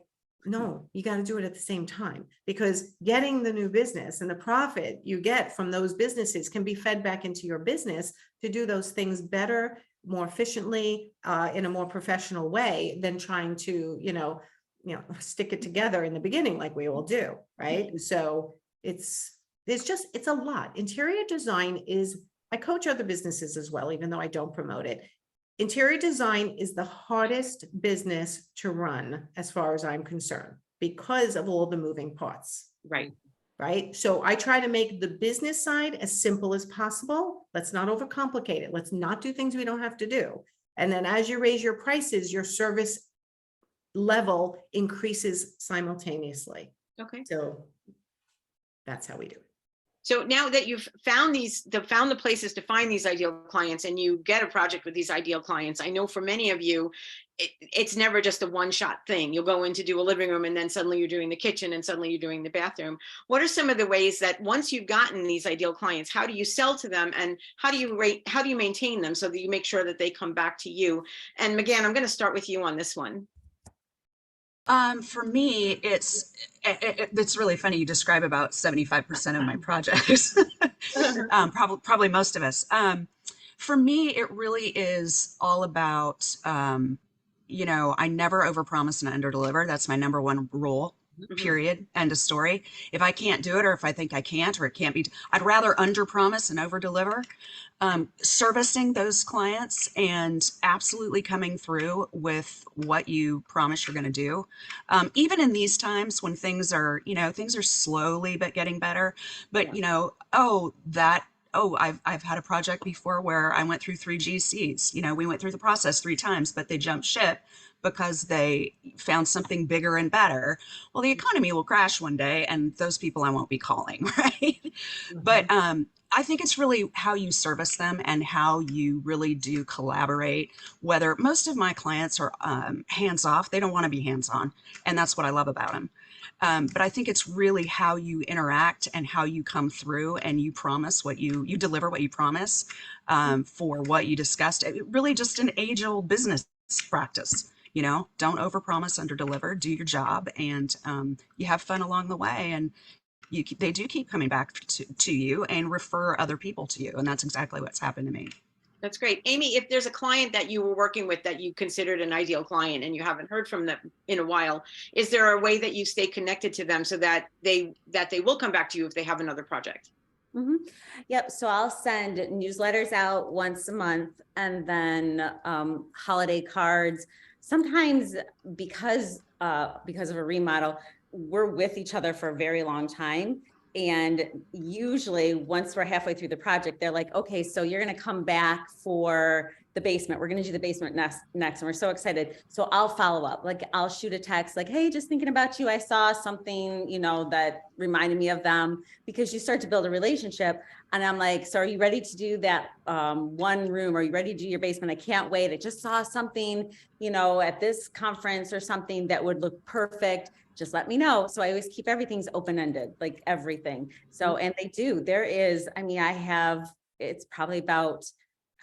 no, you got to do it at the same time, because getting the new business and the profit you get from those businesses can be fed back into your business to do those things better, more efficiently, in a more professional way than trying to, stick it together in the beginning like we all do. Right. So it's a lot. Interior design is, I coach other businesses as well, even though I don't promote it. Interior design is the hardest business to run as far as I'm concerned, because of all the moving parts. Right. Right. So I try to make the business side as simple as possible. Let's not overcomplicate it. Let's not do things we don't have to do. And then as you raise your prices, your service level increases simultaneously. Okay. So that's how we do it. So now that you've found the places to find these ideal clients, and you get a project with these ideal clients, I know for many of you, it's never just a one-shot thing. You'll go in to do a living room, and then suddenly you're doing the kitchen, and suddenly you're doing the bathroom. What are some of the ways that once you've gotten these ideal clients, how do you sell to them, and how do you maintain them so that you make sure that they come back to you? And McGann, I'm going to start with you on this one. For me, it's really funny. You describe about 75% of my projects, probably most of us. For me, it really is all about, I never overpromise and underdeliver. That's my number one rule, period, end of story. If I can't do it, or if I think I can't, or it can't be, I'd rather underpromise and overdeliver. Servicing those clients and absolutely coming through with what you promise you're going to do. Even in these times when things are slowly but getting better, but I've had a project before where I went through 3 GCs. We went through the process 3 times, but they jumped ship because they found something bigger and better. Well, the economy will crash one day, and those people I won't be calling, right? But I think it's really how you service them and how you really do collaborate. Whether most of my clients are hands-off, they don't want to be hands-on, and that's what I love about them. But I think it's really how you interact and how you come through, and you promise what you deliver what you promise for what you discussed. It really just an age-old business practice. You know, don't overpromise, underdeliver, do your job, and you have fun along the way. And they do keep coming back to you and refer other people to you. And that's exactly what's happened to me. That's great. Amy, if there's a client that you were working with that you considered an ideal client and you haven't heard from them in a while, is there a way that you stay connected to them so that they will come back to you if they have another project? Yep. So I'll send newsletters out once a month, and then holiday cards. Sometimes because of a remodel, we're with each other for a very long time. And usually once we're halfway through the project, they're like, okay, so you're going to come back for the basement. We're going to do the basement next. And we're so excited. So I'll follow up. Like, I'll shoot a text like, hey, just thinking about you. I saw something, you know, that reminded me of them, because you start to build a relationship. And I'm like, so are you ready to do that one room? Are you ready to do your basement? I can't wait. I just saw something, you know, at this conference or something that would look perfect. Just let me know. So I always keep everything's open-ended, like everything. So, and they do, there is, I mean, it's probably about,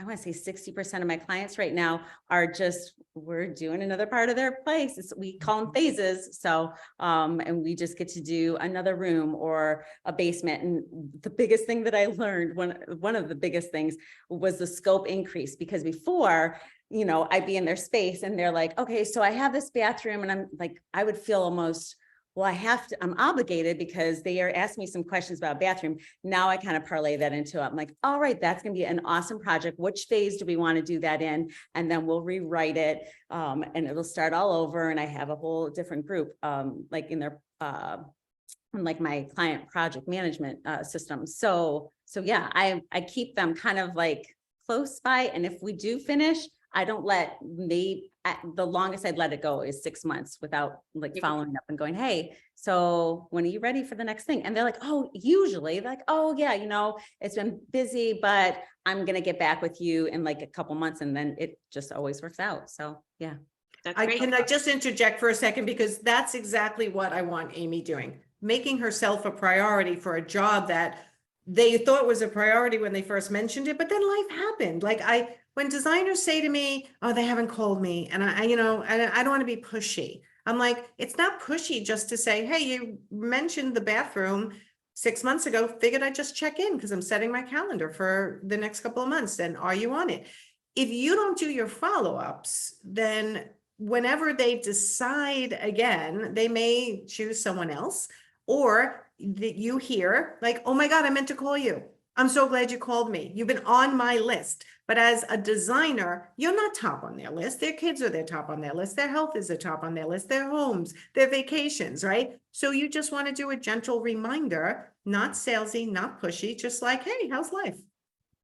I want to say 60% of my clients right now are just, we're doing another part of their place. We call them phases. So, and we just get to do another room or a basement. And the biggest thing that I learned, one of the biggest things was the scope increase, because before, you know, I'd be in their space and they're like, okay, so I have this bathroom, and I'm like, I would feel almost, well, I'm obligated because they are asking me some questions about bathroom. Now I kind of parlay that into it. I'm like, all right, that's going to be an awesome project. Which phase do we want to do that in? And then we'll rewrite it, and it'll start all over. And I have a whole different group, like in their, like my client project management system. So yeah, I keep them kind of like close by. And if we do finish, I don't let the longest I'd let it go is 6 months without like following up and going, hey, so when are you ready for the next thing? And they're like, oh, usually like, oh yeah, you know, it's been busy, but I'm going to get back with you in like a couple months. And then it just always works out. So yeah. That's great. Can I just interject for a second, because that's exactly what I want Amy doing, making herself a priority for a job that they thought was a priority when they first mentioned it, but then life happened. Like when designers say to me, oh, they haven't called me, and I don't want to be pushy. I'm like, it's not pushy just to say, hey, you mentioned the bathroom 6 months ago, figured I'd just check in because I'm setting my calendar for the next couple of months. And are you on it? If you don't do your follow-ups, then whenever they decide again, they may choose someone else, or that you hear like, oh my God, I meant to call you. I'm so glad you called me. You've been on my list. But as a designer, you're not top on their list. Their kids are their top on their list. Their health is the top on their list. Their homes, their vacations, right? So you just want to do a gentle reminder, not salesy, not pushy, just like, hey, how's life?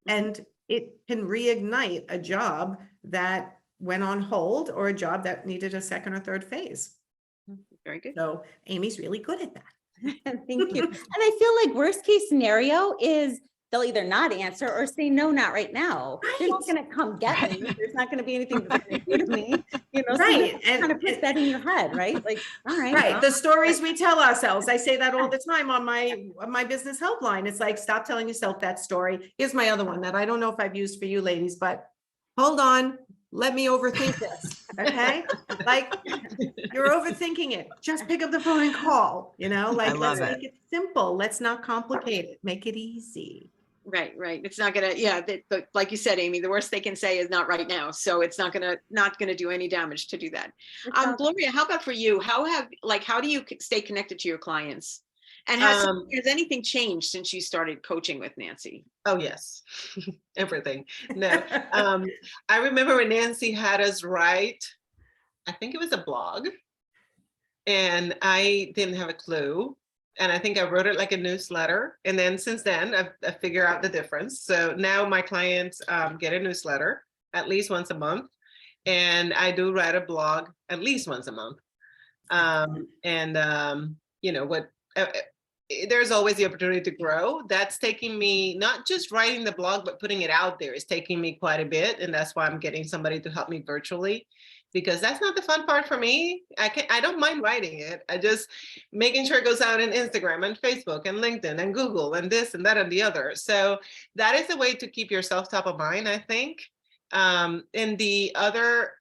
And it can reignite a job that went on hold or a job that needed a second or third phase. Very good. So Amy's really good at that. Thank you. And I feel like worst case scenario is they'll either not answer or say, no, not right now. They're not going to come get me. There's not going to be anything that's going to do to me, you know, Right. So and kind of put that in your head, right? Like, all right. Right. Well. The stories we tell ourselves. I say that all the time on my business helpline. It's like, stop telling yourself that story. Here's my other one that I don't know if I've used for you ladies, but hold on. Let me overthink this. Okay. Like, you're overthinking it. Just pick up the phone and call, you know, like, let's make it simple. Let's not complicate it. Make it easy. Right. It's not gonna, like you said, Amy, the worst they can say is not right now. So it's not gonna do any damage to do that. Gloria, how about for you? How do you stay connected to your clients? And has anything changed since you started coaching with Nancy? Oh yes, everything. No, I remember when Nancy had us write, I think it was a blog, and I didn't have a clue. And I think I wrote it like a newsletter. And then since then, I figured out the difference. So now my clients get a newsletter at least once a month. And I do write a blog at least once a month. You know, there's always the opportunity to grow. That's taking me, not just writing the blog, but putting it out there is taking me quite a bit. And that's why I'm getting somebody to help me virtually, because that's not the fun part for me. I don't mind writing it. I just making sure it goes out on Instagram and Facebook and LinkedIn and Google and this and that and the other. So that is a way to keep yourself top of mind, I think. And the other,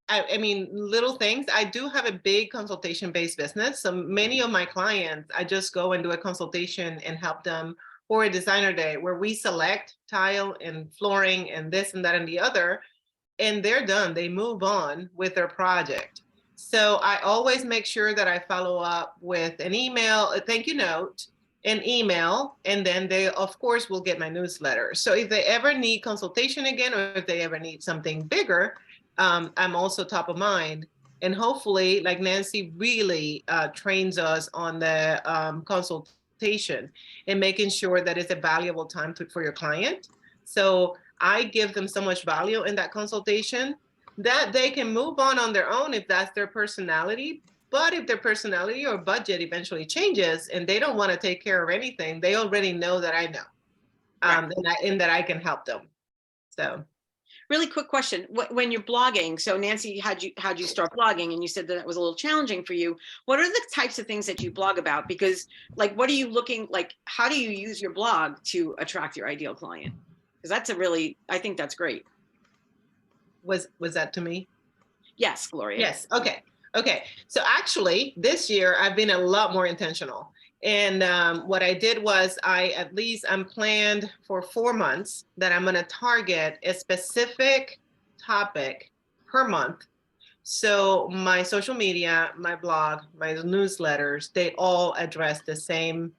I mean, little things. I do have a big consultation-based business. So many of my clients, I just go and do a consultation and help them for a designer day where we select tile and flooring and this and that and the other, and they're done. They move on with their project. So I always make sure that I follow up with an email, a thank you note, an email, and then they, of course, will get my newsletter. So if they ever need consultation again, or if they ever need something bigger, I'm also top of mind. And hopefully, like Nancy really trains us on the consultation and making sure that it's a valuable time for your client. So I give them so much value in that consultation that they can move on their own if that's their personality. But if their personality or budget eventually changes and they don't want to take care of anything, they already know that I know, and that I can help them. So, really quick question: when you're blogging, so Nancy, how'd you start blogging? And you said that it was a little challenging for you. What are the types of things that you blog about? Because, like, what are you looking like? How do you use your blog to attract your ideal client? Because that's I think that's great. was that to me? Yes, Gloria. Yes. Okay. So actually, this year I've been a lot more intentional. And what I did was I'm planned for 4 months that I'm going to target a specific topic per month. So my social media, my blog, my newsletters, they all address the same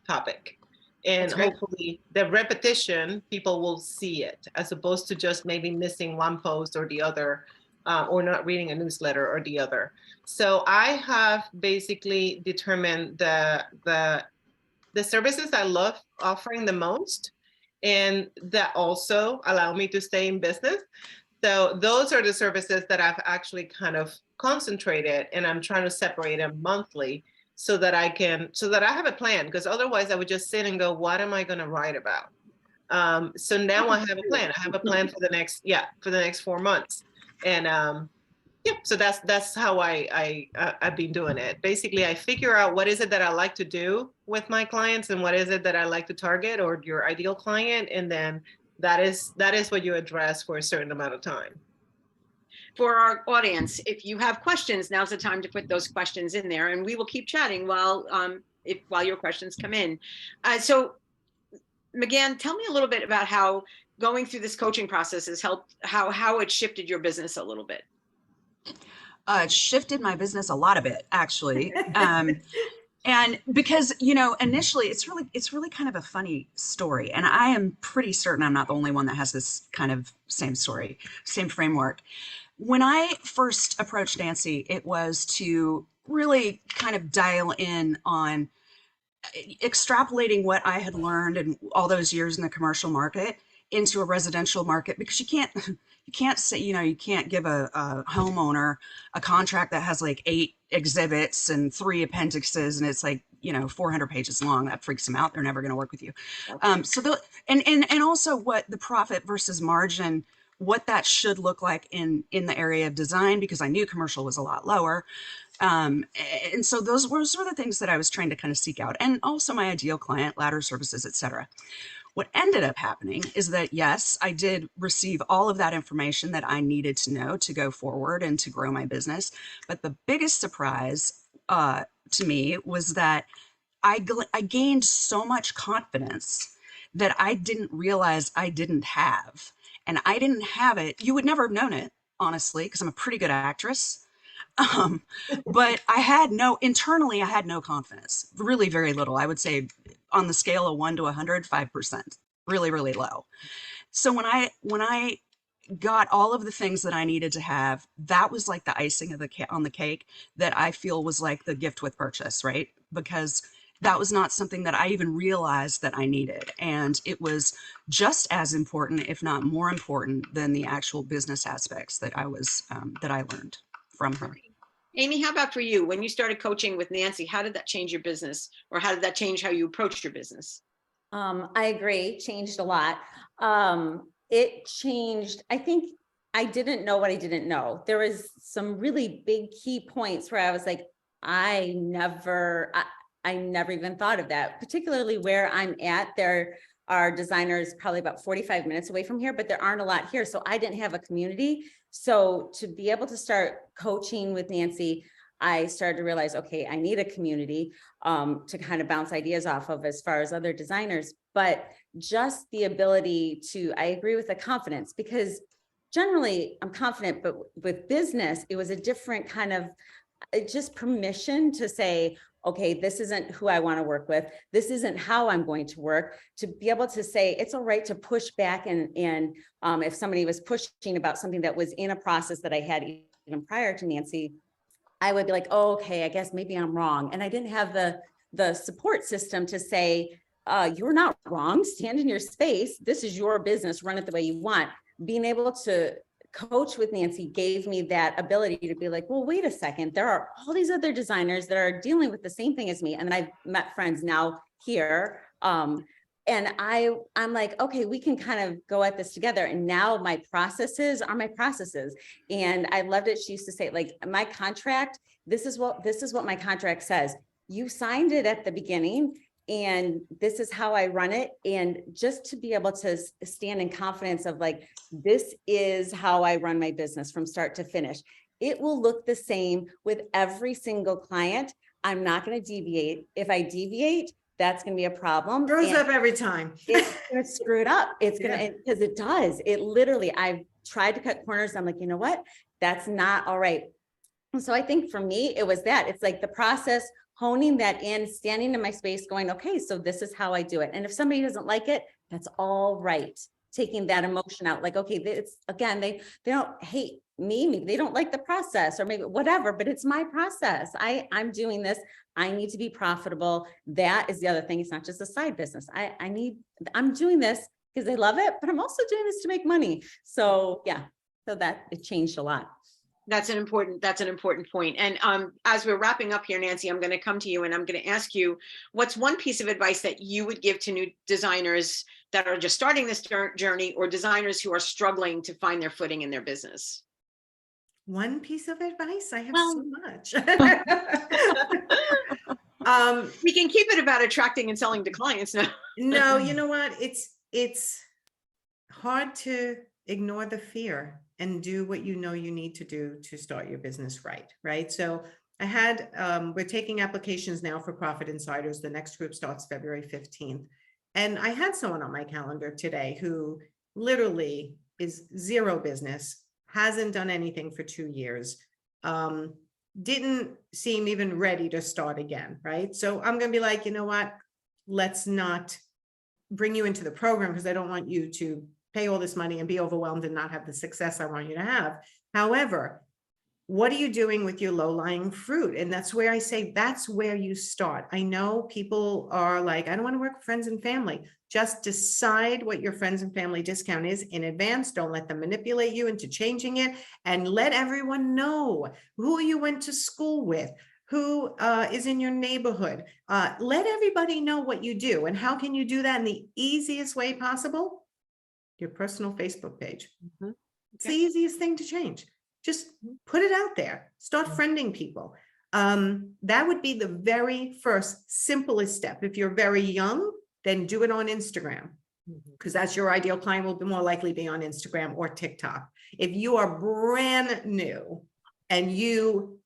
topic. And hopefully the repetition, people will see it, as opposed to just maybe missing one post or the other, or not reading a newsletter or the other. So I have basically determined the services I love offering the most, and that also allow me to stay in business. So those are the services that I've actually kind of concentrated, and I'm trying to separate them monthly so that I have a plan, because otherwise I would just sit and go, what am I going to write about? So now I have a plan. I have a plan for the next 4 months. And so that's how I've been doing it. Basically, I figure out what is it that I like to do with my clients and what is it that I like to target, or your ideal client. And then that is what you address for a certain amount of time. For our audience, if you have questions, now's the time to put those questions in there, and we will keep chatting while your questions come in. So McGann, tell me a little bit about how going through this coaching process has helped, how it shifted your business a little bit. It shifted my business a lot of it, actually. And because, initially it's really kind of a funny story. And I am pretty certain I'm not the only one that has this kind of same story, same framework. When I first approached Nancy, it was to really kind of dial in on extrapolating what I had learned in all those years in the commercial market into a residential market, because you can't say, you can't give a homeowner a contract that has like 8 exhibits and 3 appendixes and it's like, 400 pages long. That freaks them out. They're never going to work with you. And also what the profit versus margin, what that should look like in the area of design, because I knew commercial was a lot lower. And so those were sort of the things that I was trying to kind of seek out, and also my ideal client, ladder services, etc. What ended up happening is that, yes, I did receive all of that information that I needed to know to go forward and to grow my business. But the biggest surprise to me was that I gained so much confidence that I didn't realize I didn't have. And I didn't have it. You would never have known it, honestly, because I'm a pretty good actress. But internally, I had no confidence, really very little. I would say on the scale of 1 to 100, 5%, really, really low. So when I got all of the things that I needed to have, that was like the icing on the cake that I feel was like the gift with purchase, right? Because that was not something that I even realized that I needed. And it was just as important, if not more important, than the actual business aspects that I learned from her. Amy, how about for you? When you started coaching with Nancy, how did that change your business, or how did that change how you approached your business? I agree, changed a lot. It changed, I think I didn't know what I didn't know. There was some really big key points where I was like, I never even thought of that, particularly where I'm at. There our designers probably about 45 minutes away from here, but there aren't a lot here. So I didn't have a community. So to be able to start coaching with Nancy, I started to realize, okay, I need a community to kind of bounce ideas off of as far as other designers, but just the ability to, I agree with the confidence, because generally I'm confident, but with business, it was a different kind of just permission to say, okay, this isn't who I want to work with. This isn't how I'm going to work. To be able to say, it's all right to push back. And if somebody was pushing about something that was in a process that I had even prior to Nancy, I would be like, oh, okay, I guess maybe I'm wrong. And I didn't have the support system to say, you're not wrong, stand in your space. This is your business, run it the way you want. Being able to coach with Nancy gave me that ability to be like, well, wait a second, there are all these other designers that are dealing with the same thing as me. And I've met friends now here. And I'm like, okay, we can kind of go at this together. And now my processes are my processes. And I loved it. She used to say, like, my contract, this is what my contract says. You signed it at the beginning, and this is how I run it. And just to be able to stand in confidence of like, this is how I run my business from start to finish. It will look the same with every single client. I'm not going to deviate. If I deviate, that's going to be a problem. Screws up every time. It's going to screw it up. It's going to, because it does. It literally, I've tried to cut corners. I'm like, you know what? That's not all right. And so I think for me, it was that. It's like the process, honing that in, standing in my space, going, okay, so this is how I do it. And if somebody doesn't like it, that's all right. Taking that emotion out, like, okay, it's again, they don't hate me, maybe they don't like the process or maybe whatever, but it's my process. I'm doing this. I need to be profitable. That is the other thing. It's not just a side business. I'm doing this because I love it, but I'm also doing this to make money. So yeah, so that it changed a lot. That's an important point. And as we're wrapping up here, Nancy, I'm going to come to you and I'm going to ask you, what's one piece of advice that you would give to new designers that are just starting this journey, or designers who are struggling to find their footing in their business? One piece of advice? I have Well, so much. We can keep it about attracting and selling to clients now. No, you know what? It's hard to ignore the fear and do what you know you need to do to start your business right? So I had, we're taking applications now for Profit Insiders. The next group starts February 15th. And I had someone on my calendar today who literally is zero business, hasn't done anything for 2 years, didn't seem even ready to start again, right? So I'm going to be like, you know what? Let's not bring you into the program because I don't want you to pay all this money and be overwhelmed and not have the success I want you to have. However, what are you doing with your low-lying fruit? And that's where I say, that's where you start. I know people are like, I don't want to work with friends and family. Just decide what your friends and family discount is in advance. Don't let them manipulate you into changing it, and let everyone know who you went to school with, who is in your neighborhood. Let everybody know what you do. And how can you do that in the easiest way possible? Your personal Facebook page. Mm-hmm. It's the easiest thing to change. Just put it out there. Start friending people. That would be the very first simplest step. If you're very young, then do it on Instagram, because that's your ideal client, will be more likely be on Instagram or TikTok. If you are brand new and you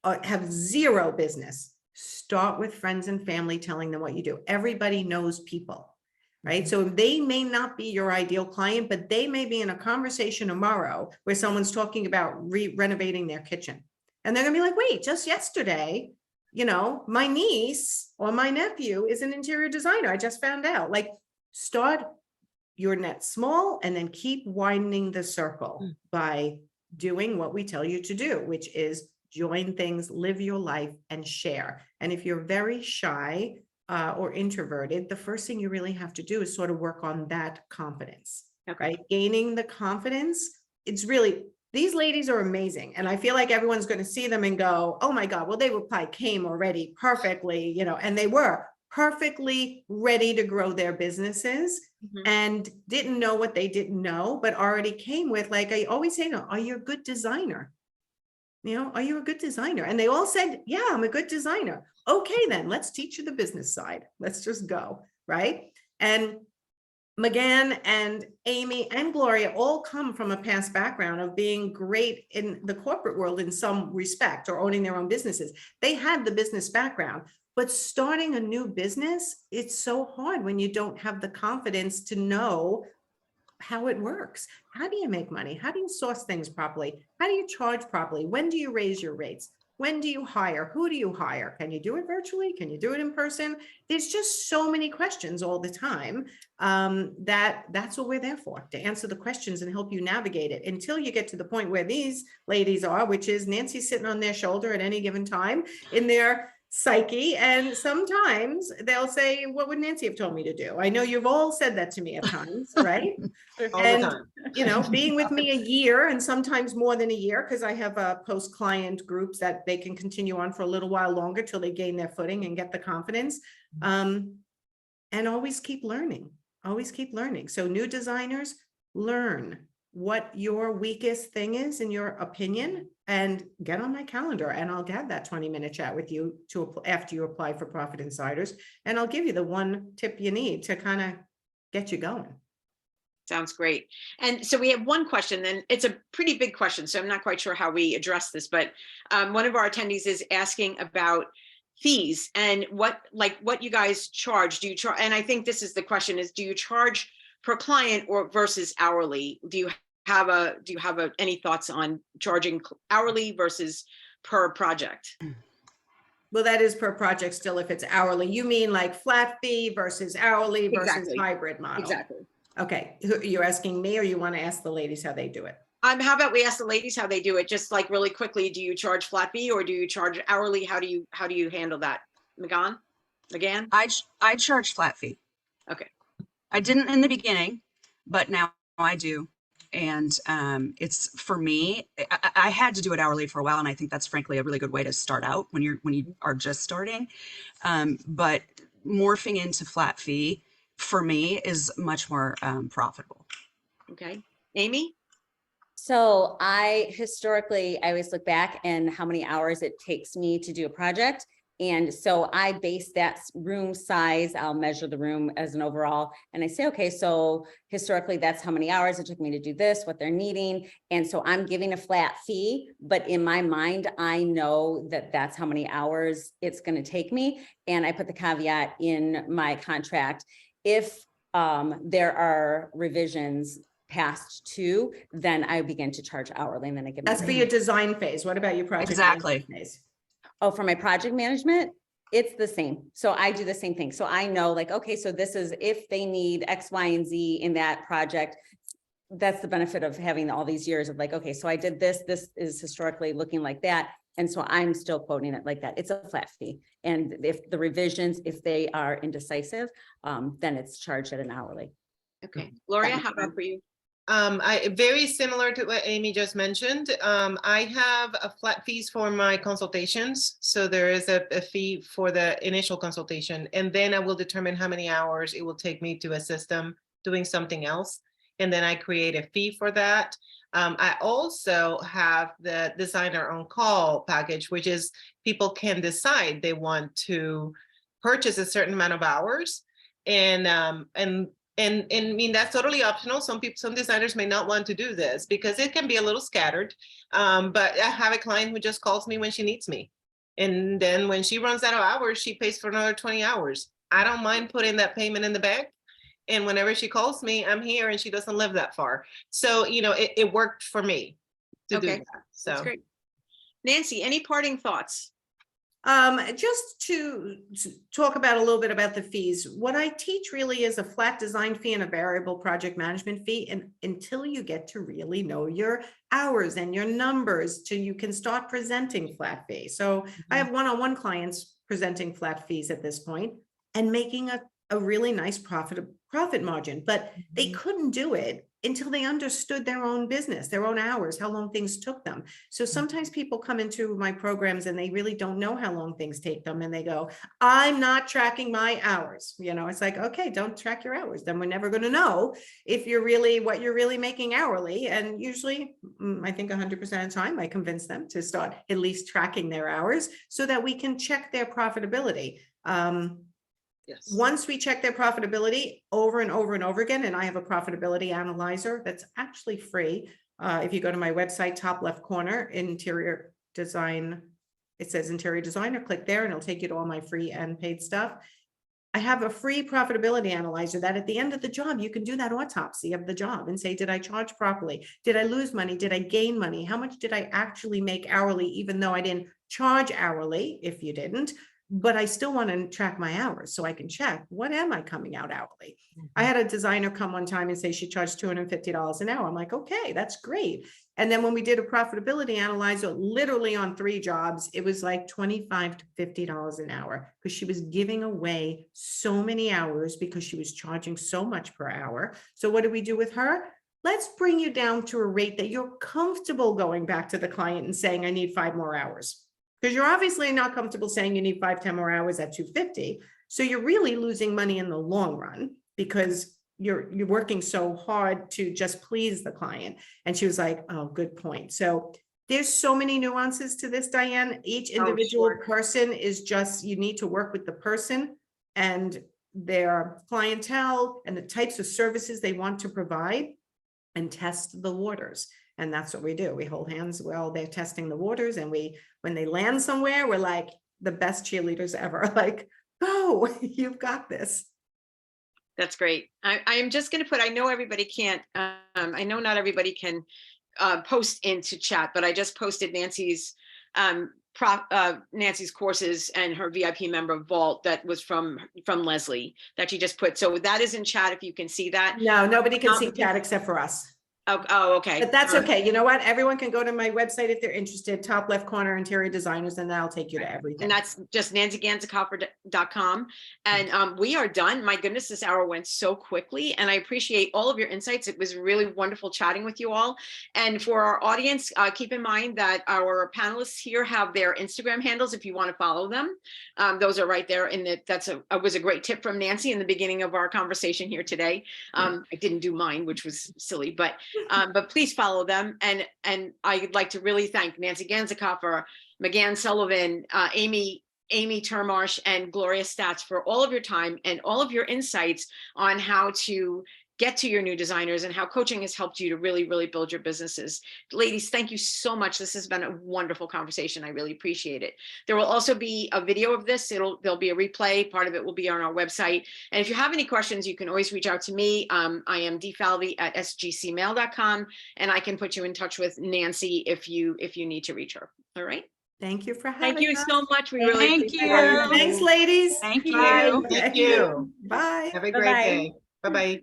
have zero business, start with friends and family telling them what you do. Everybody knows people, right? So they may not be your ideal client, but they may be in a conversation tomorrow where someone's talking about renovating their kitchen. And they're gonna be like, wait, just yesterday, you know, my niece or my nephew is an interior designer. I just found out. Like, start your net small and then keep widening the circle by doing what we tell you to do, which is join things, live your life, and share. And if you're very shy or introverted, the first thing you really have to do is sort of work on that confidence, right? Gaining the confidence. It's really, these ladies are amazing. And I feel like everyone's going to see them and go, oh my God, well, they were probably came already perfectly, you know, and they were perfectly ready to grow their businesses and didn't know what they didn't know, but already came with, like I always say, no, are you a good designer? You know, are you a good designer? And they all said, yeah, I'm a good designer. Okay, then let's teach you the business side. Let's just go, right? And McGann and Amy and Gloria all come from a past background of being great in the corporate world in some respect, or owning their own businesses. They had the business background, but starting a new business, it's so hard when you don't have the confidence to know how it works. How do you make money? How do you source things properly? How do you charge properly? When do you raise your rates? When do you hire? Who do you hire? Can you do it virtually? Can you do it in person? There's just so many questions all the time. That's what we're there for, to answer the questions and help you navigate it until you get to the point where these ladies are, which is Nancy sitting on their shoulder at any given time in their psyche. And sometimes they'll say, what would Nancy have told me to do? I know you've all said that to me at times, right? All And, the time. you know, being with me a year and sometimes more than a year, because I have post-client groups that they can continue on for a little while longer till they gain their footing and get the confidence. And always keep learning, always keep learning. So new designers, learn what your weakest thing is in your opinion, and get on my calendar and I'll have that 20-minute chat with you after you apply for Profit Insiders. And I'll give you the one tip you need to kind of get you going. Sounds great. And so we have one question, then it's a pretty big question, so I'm not quite sure how we address this, but one of our attendees is asking about fees and what you guys charge. Do you charge? And I think this is the question: is do you charge per client or versus hourly? Do you have any thoughts on charging hourly versus per project? Well, that is per project still. If it's hourly, you mean like flat fee versus hourly versus Exactly. hybrid model? Exactly. Okay, you're asking me, or you want to ask the ladies how they do it? How about we ask the ladies how they do it? Just like really quickly, do you charge flat fee or do you charge hourly? How do you handle that? McGann? I charge flat fee. Okay. I didn't in the beginning, but now I do. And it's, for me, I had to do it hourly for a while, and I think that's frankly a really good way to start out when you are just starting. But morphing into flat fee for me is much more profitable. Okay, Amy. So I always look back and how many hours it takes me to do a project. And so I base that room size. I'll measure the room as an overall. And I say, okay, so historically, that's how many hours it took me to do this, what they're needing. And so I'm giving a flat fee, but in my mind, I know that that's how many hours it's going to take me. And I put the caveat in my contract: if there are revisions past 2, then I begin to charge hourly, and then I give. That's for your design phase. What about your project? Exactly. Phase? Oh, for my project management, it's the same. So I do the same thing. So I know, like, okay, so this is if they need X, Y, and Z in that project. That's the benefit of having all these years of like, okay, so I did this is historically looking like that. And so I'm still quoting it like that. It's a flat fee. And if the revisions, if they are indecisive, then it's charged at an hourly. Okay, Gloria, how about for you? Very similar to what Amy just mentioned. I have a flat fees for my consultations. So there is a fee for the initial consultation, and then I will determine how many hours it will take me to assist them doing something else. And then I create a fee for that. I also have the designer on call package, which is people can decide they want to purchase a certain amount of hours. And I mean, that's totally optional. Some designers may not want to do this because it can be a little scattered. But I have a client who just calls me when she needs me. And then when she runs out of hours, she pays for another 20 hours. I don't mind putting that payment in the bank. And whenever she calls me, I'm here, and she doesn't live that far. So, you know, it worked for me to do that. So That's great. Nancy, any parting thoughts? Just to talk about a little bit about the fees. What I teach really is a flat design fee and a variable project management fee. And until you get to really know your hours and your numbers, till you can start presenting flat fees. So I have one-on-one clients presenting flat fees at this point and making a really nice profit margin, but they couldn't do it until they understood their own business, their own hours, how long things took them. So sometimes people come into my programs and they really don't know how long things take them. And they go, I'm not tracking my hours. You know, it's like, okay, don't track your hours. Then we're never going to know if you're really, what you're really making hourly. And usually I think 100% of the time I convince them to start at least tracking their hours so that we can check their profitability. Yes. Once we check their profitability over and over and over again, and I have a profitability analyzer that's actually free. If you go to my website, top left corner, interior design, it says interior designer, click there and it'll take you to all my free and paid stuff. I have a free profitability analyzer that at the end of the job, you can do that autopsy of the job and say, did I charge properly? Did I lose money? Did I gain money? How much did I actually make hourly, even though I didn't charge hourly, if you didn't, but I still want to track my hours so I can check, what am I coming out hourly? I had a designer come one time and say she charged $250 an hour. I'm like, okay, that's great. And then when we did a profitability analyzer, literally on 3 jobs, it was like $25 to $50 an hour because she was giving away so many hours because she was charging so much per hour. So what did we do with her? Let's bring you down to a rate that you're comfortable going back to the client and saying, I need 5 more hours. Because you're obviously not comfortable saying you need 5, 10 more hours at $250. So you're really losing money in the long run because you're working so hard to just please the client. And she was like, oh, good point. So there's so many nuances to this, Diane. Each individual person is just, you need to work with the person and their clientele and the types of services they want to provide and test the waters. And that's what we do. We hold hands while they're testing the waters. And when they land somewhere, we're like the best cheerleaders ever. Like, go, you've got this. That's great. I am just going to put, I know everybody can't, I know not everybody can post into chat, but I just posted Nancy's Nancy's courses and her VIP member vault that was from Leslie that she just put. So that is in chat if you can see that. No, nobody can see chat except for us. Oh, okay. But that's okay. You know what? Everyone can go to my website if they're interested, top left corner, interior designers, and that'll take you to everything. And that's just nancyganzekaufer.com. And we are done. My goodness, this hour went so quickly and I appreciate all of your insights. It was really wonderful chatting with you all. And for our audience, keep in mind that our panelists here have their Instagram handles if you want to follow them. Those are right there in the, was a great tip from Nancy in the beginning of our conversation here today. I didn't do mine, which was silly, but please follow them. And I'd like to really thank Nancy Ganzekaufer, McGann Sullivan, Amy Termarsh, and Gloria Stats for all of your time and all of your insights on how to get to your new designers and how coaching has helped you to really, really build your businesses. Ladies, thank you so much. This has been a wonderful conversation. I really appreciate it. There will also be a video of this. There'll be a replay. Part of it will be on our website. And if you have any questions, you can always reach out to me. I am dfalvey@sgcmail.com, and I can put you in touch with Nancy if you need to reach her. All right. Thank you for having us. Thank you so much. We really Thank appreciate you. it. Thanks, ladies. Thank you. Bye. Thank you. Bye. Have a great Bye-bye. day. Bye-bye.